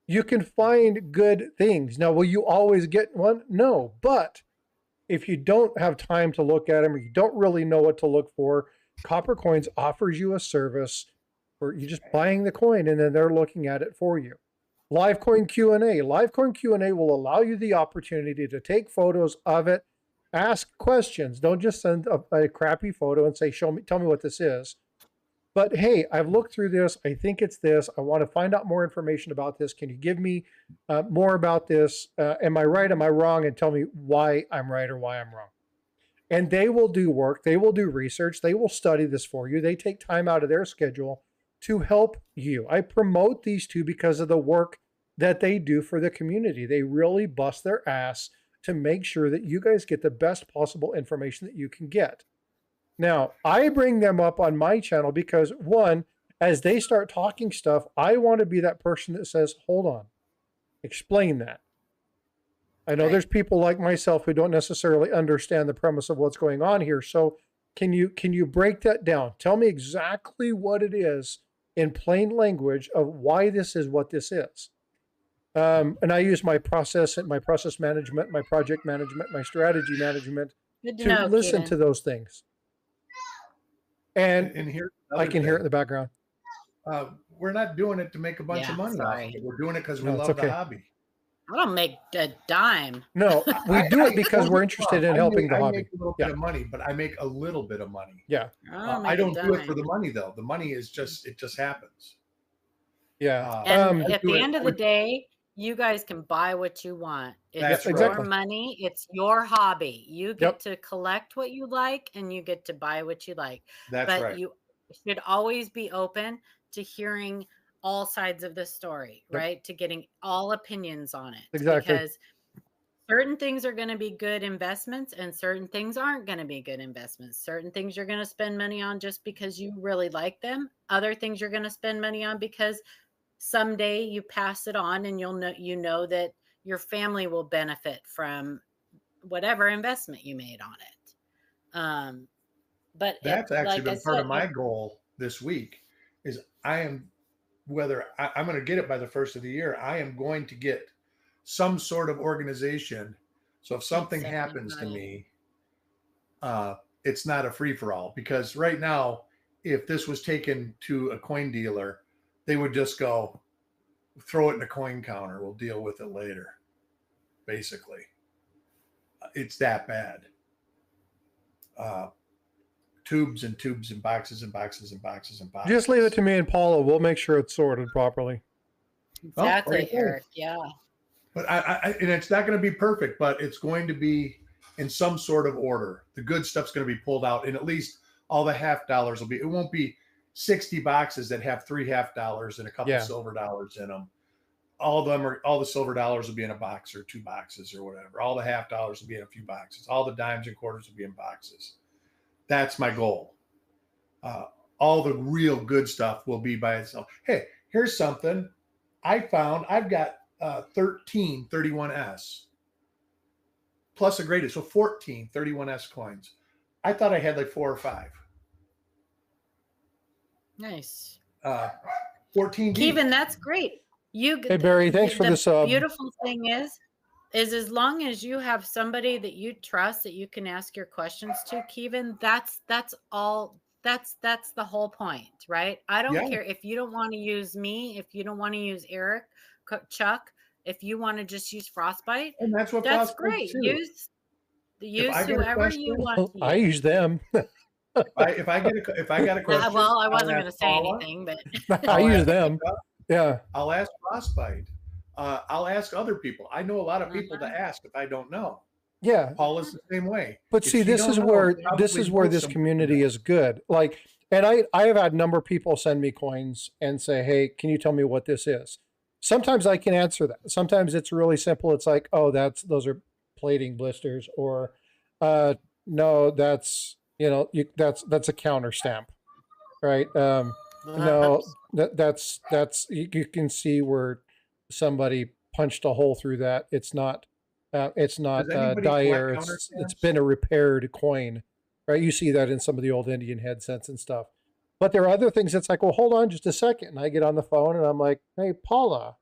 You can find good things. Now, will you always get one? No, but if you don't have time to look at them or you don't really know what to look for, Copper Coins offers you a service for you just buying the coin and then they're looking at it for you. Live Coin Q&A. Live Coin Q&A will allow you the opportunity to take photos of it, ask questions. Don't just send a crappy photo and say, tell me what this is. But hey, I've looked through this. I think it's this. I want to find out more information about this. Can you give me more about this? Am I right? Am I wrong? And tell me why I'm right or why I'm wrong. And they will do work. They will do research. They will study this for you. They take time out of their schedule to help you. I promote these two because of the work that they do for the community. They really bust their ass to make sure that you guys get the best possible information that you can get. Now, I bring them up on my channel because, one, as they start talking stuff, I want to be that person that says, hold on, explain that. I know there's people like myself who don't necessarily understand the premise of what's going on here. So can you break that down? Tell me exactly what it is in plain language of why this is what this is. And I use my process management, my project management, my strategy management to listen to those things. And here, I can hear it in the background. We're not doing it to make a bunch of money off it. We're doing it because we love the hobby. I don't make a dime. No, we do it because we're interested in helping the hobby. I make a little bit of money, but I make a little bit of money. Yeah. I don't do it for the money, though. The money is just, it just happens. Yeah. And at the end of the day, you guys can buy what you want. It's your money. It's your hobby. You get to collect what you like and you get to buy what you like. But you should always be open to hearing all sides of the story, right? To getting all opinions on it. Exactly. Because certain things are going to be good investments and certain things aren't going to be good investments. Certain things you're going to spend money on just because you really like them. Other things you're going to spend money on because someday you pass it on and you know that your family will benefit from whatever investment you made on it. But that's actually been part of my goal this week is I'm going to get it by the first of the year. I am going to get some sort of organization. So if something happens to me, it's not a free for all, because right now, if this was taken to a coin dealer, they would just go, throw it in a coin counter. We'll deal with it later. Basically, it's that bad. Tubes and tubes and boxes and boxes and boxes and boxes. Just leave it to me and Paula. We'll make sure it's sorted properly. Exactly, Eric. Yeah. But and it's not going to be perfect, but it's going to be in some sort of order. The good stuff's going to be pulled out, and at least all the $50 will be. It won't be 60 boxes that have $3 half and a couple silver dollars in them. all the silver dollars will be in a box or 2 boxes or whatever. All the half dollars will be in a few boxes. All the dimes and quarters will be in boxes. That's my goal. All the real good stuff will be by itself. Hey, here's something I found. I've got 13 31S plus a graded, so 14 31S coins. I thought I had like 4 or 5. Nice. 14. Kevin, that's great. Hey Barry, thanks for the sub. Beautiful thing is as long as you have somebody that you trust that you can ask your questions to, Kevin, that's all. That's the whole point, right? I don't care if you don't want to use me, if you don't want to use Eric, Chuck, if you want to just use Frostbyte, and that's great. Too. Use whoever you want to use. I use them. if I got a question, well, I wasn't going to say anything, but I use them. Yeah, I'll ask Frostbyte. I'll ask other people. I know a lot of people to ask if I don't know. Yeah, Paul is the same way. But see, this is where this community is good. Like, and I have had a number of people send me coins and say, "Hey, can you tell me what this is?" Sometimes I can answer that. Sometimes it's really simple. It's like, "Oh, those are plating blisters," or "No, that's that's a counter stamp," right? No, that's you can see where somebody punched a hole through that. It's not dire. It's been a repaired coin, right? You see that in some of the old Indian headsets and stuff. But there are other things that's like, well, hold on just a second. And I get on the phone and I'm like, hey, Paula,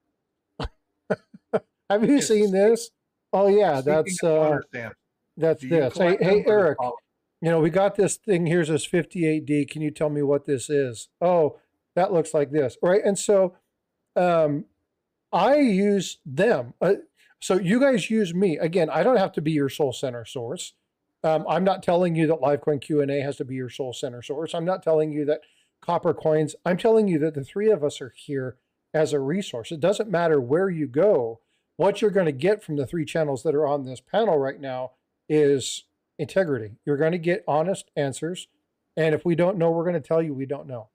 have you seen this? Oh yeah, that's this. Hey, Eric, we got this thing. Here's this 58D. Can you tell me what this is? Oh, that looks like this, right? And so I use them. So you guys use me. Again, I don't have to be your sole center source. I'm not telling you that Livecoin Q&A has to be your sole center source. I'm not telling you that Copper Coins. I'm telling you that the three of us are here as a resource. It doesn't matter where you go. What you're going to get from the 3 channels that are on this panel right now is integrity. You're going to get honest answers. And if we don't know, we're going to tell you we don't know.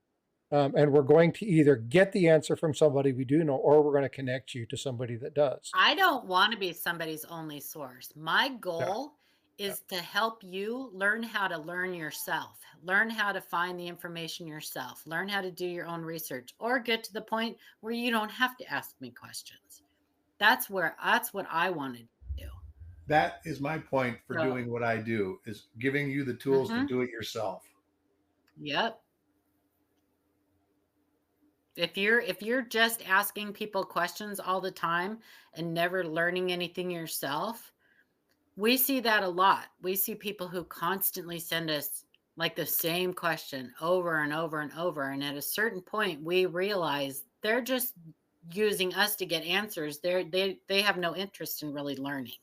And we're going to either get the answer from somebody we do know, or we're going to connect you to somebody that does. I don't want to be somebody's only source. My goal is to help you learn how to learn yourself, learn how to find the information yourself, learn how to do your own research, or get to the point where you don't have to ask me questions. That's what I wanted to do. That is my point for doing what I do, is giving you the tools to do it yourself. Yep. If you're just asking people questions all the time and never learning anything yourself, we see that a lot. We see people who constantly send us like the same question over and over and over. And at a certain point, we realize they're just using us to get answers. They have no interest in really learning.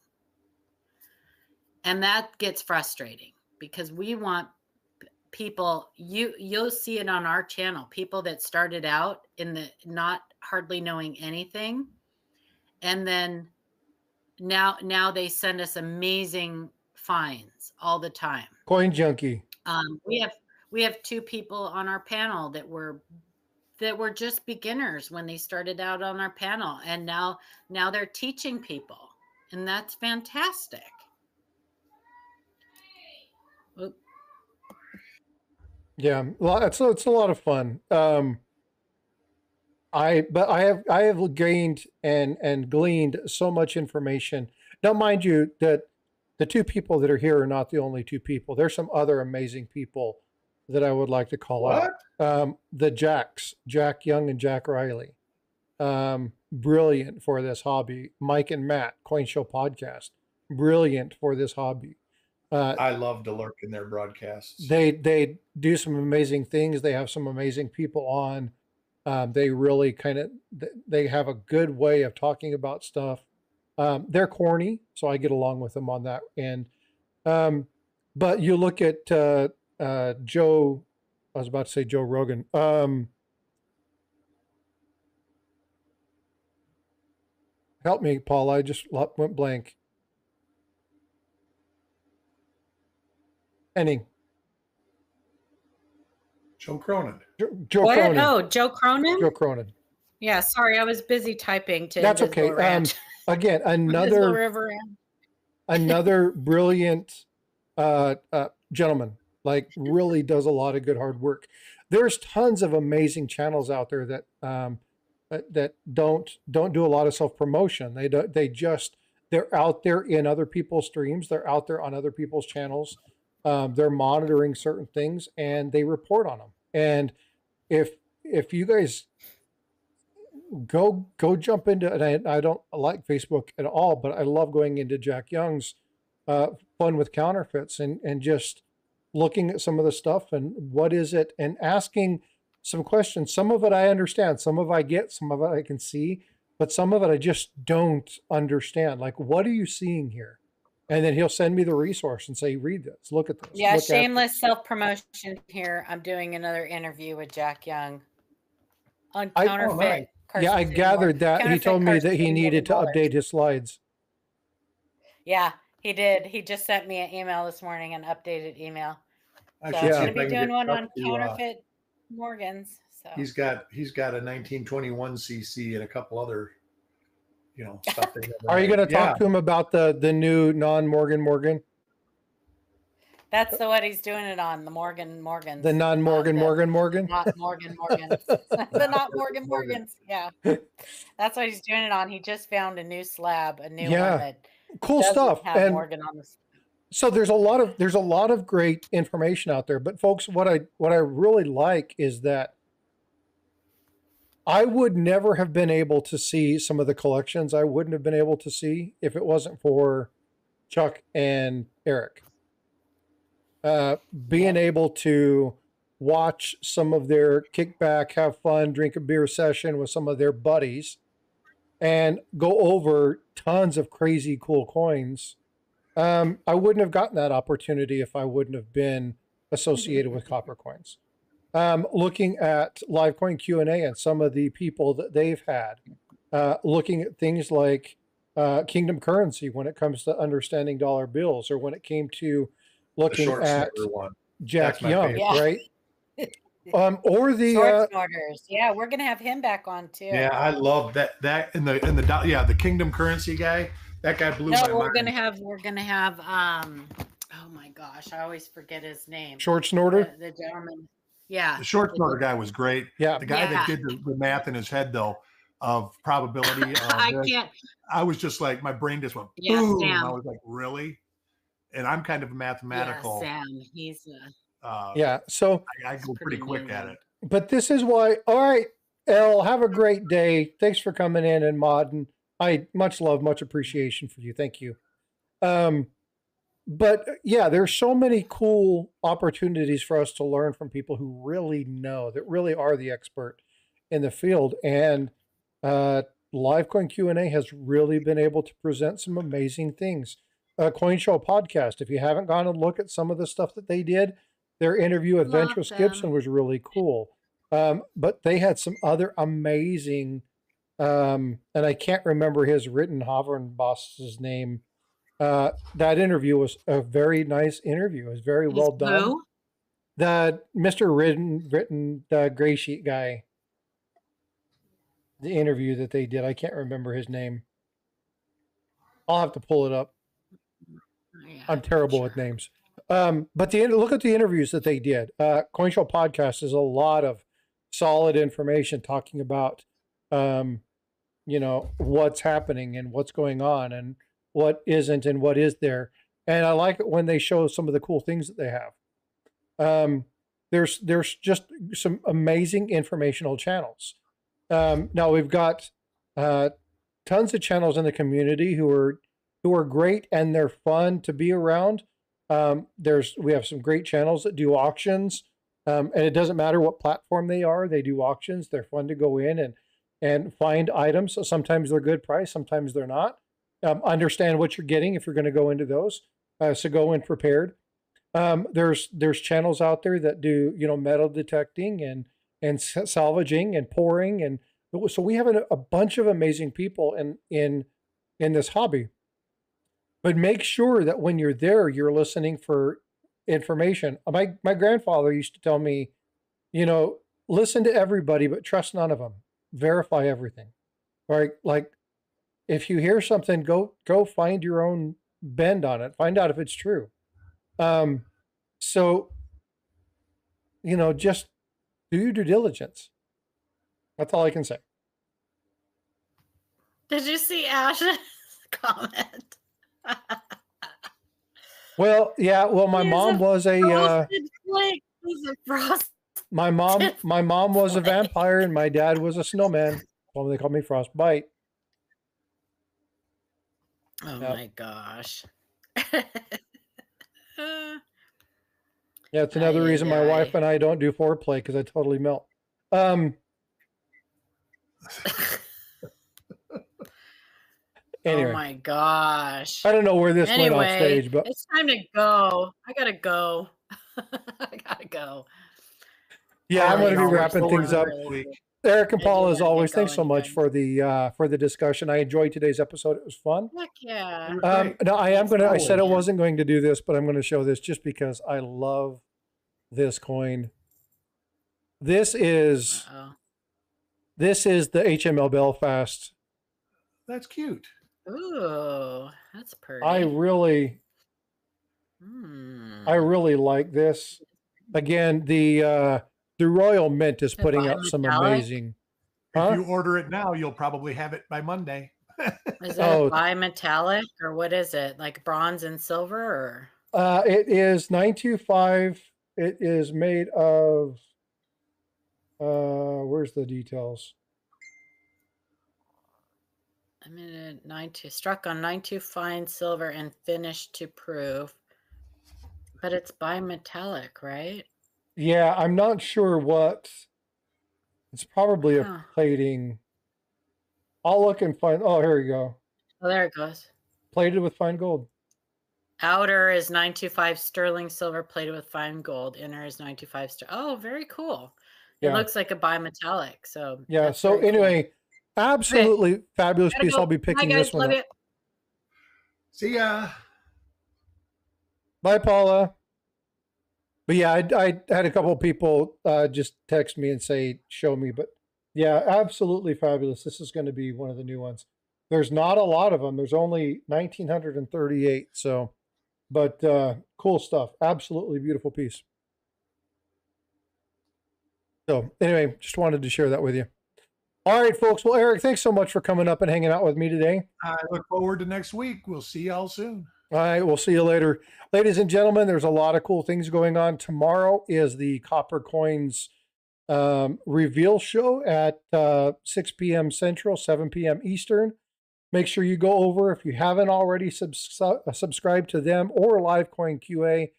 And that gets frustrating because we want people, you'll see it on our channel, people that started out in the not hardly knowing anything, and then now they send us amazing finds all the time. Coin junkie. We have 2 people on our panel that were just beginners when they started out on our panel, and now they're teaching people, and that's fantastic. Oop. Yeah, well, it's a lot of fun. I have gained and gleaned so much information. Now, mind you, that the 2 people that are here are not the only 2 people. There's some other amazing people that I would like to call out. The Jacks, Jack Young and Jack Riley, brilliant for this hobby. Mike and Matt, Coin Show Podcast, brilliant for this hobby. I love to lurk in their broadcasts. They do some amazing things. They have some amazing people on. They really they have a good way of talking about stuff. They're corny, so I get along with them on that end. But you look at Joe, I was about to say Joe Rogan. Help me, Paul. I just went blank. Henning. Joe Cronin. Joe Cronin. Oh, Joe Cronin? Joe Cronin. Yeah, sorry, I was busy typing to That's Invisible okay. Ranch. Again, Invisible River Ranch. another brilliant gentleman, like really does a lot of good hard work. There's tons of amazing channels out there that that don't do a lot of self promotion. They're out there in other people's streams. They're out there on other people's channels. They're monitoring certain things and they report on them. And if you guys go jump into, and I don't like Facebook at all, but I love going into Jack Young's Fun with Counterfeits and just looking at some of the stuff and what is it, and asking some questions. Some of it I understand, some of it I get, some of it I can see, but some of it I just don't understand. Like, what are you seeing here? And then he'll send me the resource and say, read this, look at this. Yeah, shameless self-promotion here. I'm doing another interview with Jack Young on counterfeit. Yeah, I gathered that. He told me that he needed to update his slides. Yeah, he did. He just sent me an email this morning, an updated email. So I'm going to be doing one on counterfeit Morgans. So he's got a 1921 CC and a couple other, stuff. Are you going to talk to him about the new non-Morgan? That's what he's doing it on, the Morgans. The non-Morgan. Not Morgans. The not Morgans. Yeah. That's what he's doing it on. He just found a new slab, a new one that cool stuff. And Morgan on the. So there's a lot of great information out there. But folks, what I really like is that I would never have been able to see some of the collections. I wouldn't have been able to see if it wasn't for Chuck and Eric. Being able to watch some of their kickback, have fun, drink a beer session with some of their buddies, and go over tons of crazy cool coins. I wouldn't have gotten that opportunity if I wouldn't have been associated with Copper Coins. Looking at Livecoin Q&A and some of the people that they've had, looking at things like Kingdom Currency when it comes to understanding dollar bills, or when it came to looking at Jack Young, right? Or the short snorters. Yeah, we're gonna have him back on too. Yeah, I love that the Kingdom Currency guy. That guy blew my mind. We're gonna have oh my gosh, I always forget his name. Short snorter. The gentleman. Yeah. The short snorter guy was great. Yeah. The guy that did the math in his head though of probability. I was just like, my brain just went boom. Sam. I was like, really? And I'm kind of a mathematical. Yeah, Sam, he's so I go pretty quick at it. But this is why. All right, Elle, have a great day. Thanks for coming in and modding. I much love, much appreciation for you. Thank you. But yeah, there's so many cool opportunities for us to learn from people who really know, that really are the expert in the field. And Livecoin Q&A has really been able to present some amazing things. Coin Show podcast, if you haven't gone and look at some of the stuff that they did, their interview with Ventress Gibson was really cool. But they had some other amazing, and I can't remember his boss's name. That interview was a very nice interview. It was very well done. Who? The Mr. Written, the gray sheet guy. The interview that they did, I can't remember his name. I'll have to pull it up. Yeah, I'm terrible with names. But look at the interviews that they did. Coin Show podcast is a lot of solid information talking about, what's happening and what's going on and what isn't and what is there. And I like it when they show some of the cool things that they have. There's just some amazing informational channels. Now we've got tons of channels in the community who are great and they're fun to be around. We have some great channels that do auctions, and it doesn't matter what platform they are. They do auctions. They're fun to go in and find items. So sometimes they're good price, sometimes they're not. Understand what you're getting if you're going to go into those. So go in prepared. There's channels out there that do metal detecting and salvaging and pouring, and so we have a bunch of amazing people in this hobby. But make sure that when you're there, you're listening for information. My grandfather used to tell me, listen to everybody, but trust none of them, verify everything, right? Like if you hear something, go find your own bend on it. Find out if it's true. So, you know, just do your due diligence. That's all I can say. Did you see Ash's comment? Well, yeah. Well, my mom was a my mom was a vampire and my dad was a snowman. Well, they called me Frostbyte. Oh my gosh. Yeah, it's another reason my wife and I don't do foreplay because I totally melt. Anyway. Oh my gosh. I don't know where this went off stage, but it's time to go. I gotta go. I gotta go. Yeah, I'm going to be wrapping things up. Eric and Paul, as always, thanks so much for the discussion. I enjoyed today's episode. It was fun. Heck yeah. No, I said I wasn't going to do this, but I'm going to show this just because I love this coin. This is the HML Belfast. That's cute. Ooh, that's pretty. I really like this. Again, the Royal Mint is putting out some amazing. If you order it now, you'll probably have it by Monday. Is it bimetallic or what is it? Like bronze and silver or? It is 925. It is made of where's the details? I mean, 92 struck on 92 fine silver and finished to proof. But it's bimetallic, right? Yeah, I'm not sure what. It's probably a plating. I'll look and find. Oh, here we go. Oh, there it goes. Plated with fine gold. Outer is 925 sterling silver plated with fine gold. Inner is 925 Oh, very cool. It looks like a bimetallic. So yeah. So anyway, absolutely fabulous piece. I'll be picking this one up. See ya. Bye, Paula. But yeah, I had a couple of people just text me and say, show me. But yeah, absolutely fabulous. This is going to be one of the new ones. There's not a lot of them. There's only 1,938. So, but cool stuff. Absolutely beautiful piece. So anyway, just wanted to share that with you. All right, folks. Well, Eric, thanks so much for coming up and hanging out with me today. I look forward to next week. We'll see y'all soon. All right, we'll see you later. Ladies and gentlemen, there's a lot of cool things going on. Tomorrow is the Copper Coins reveal show at 6 p.m. Central, 7 p.m. Eastern. Make sure you go over. If you haven't already subscribed to them or Livecoin QA,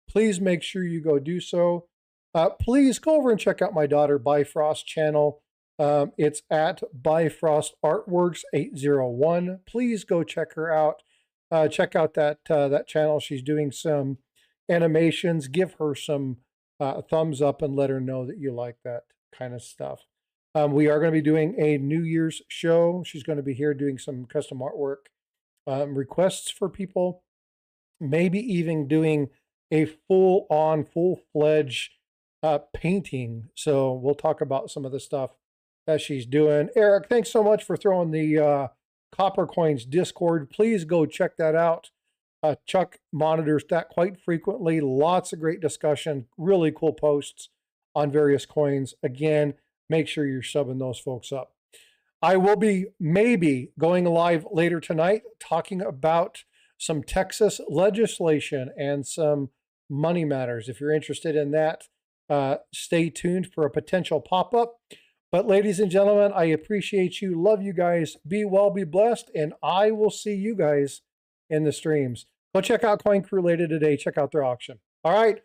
please make sure you go do so. Please go over and check out my daughter Bifrost channel. It's at Bifrost Artworks 801. Please go check her out. Check out that channel. She's doing some animations. Give her some thumbs up and let her know that you like that kind of stuff. We are going to be doing a New Year's show. She's going to be here doing some custom artwork requests for people. Maybe even doing a full-fledged painting. So we'll talk about some of the stuff that she's doing. Eric, thanks so much for throwing the Copper Coins Discord. Please go check that out. Chuck monitors that quite frequently. Lots of great discussion, really cool posts on various coins. Again, make sure you're subbing those folks up. I will be maybe going live later tonight talking about some Texas legislation and some money matters. If you're interested in that, stay tuned for a potential pop-up. But ladies and gentlemen, I appreciate you. Love you guys. Be well, be blessed. And I will see you guys in the streams. Go check out Coin Crew later today. Check out their auction. All right.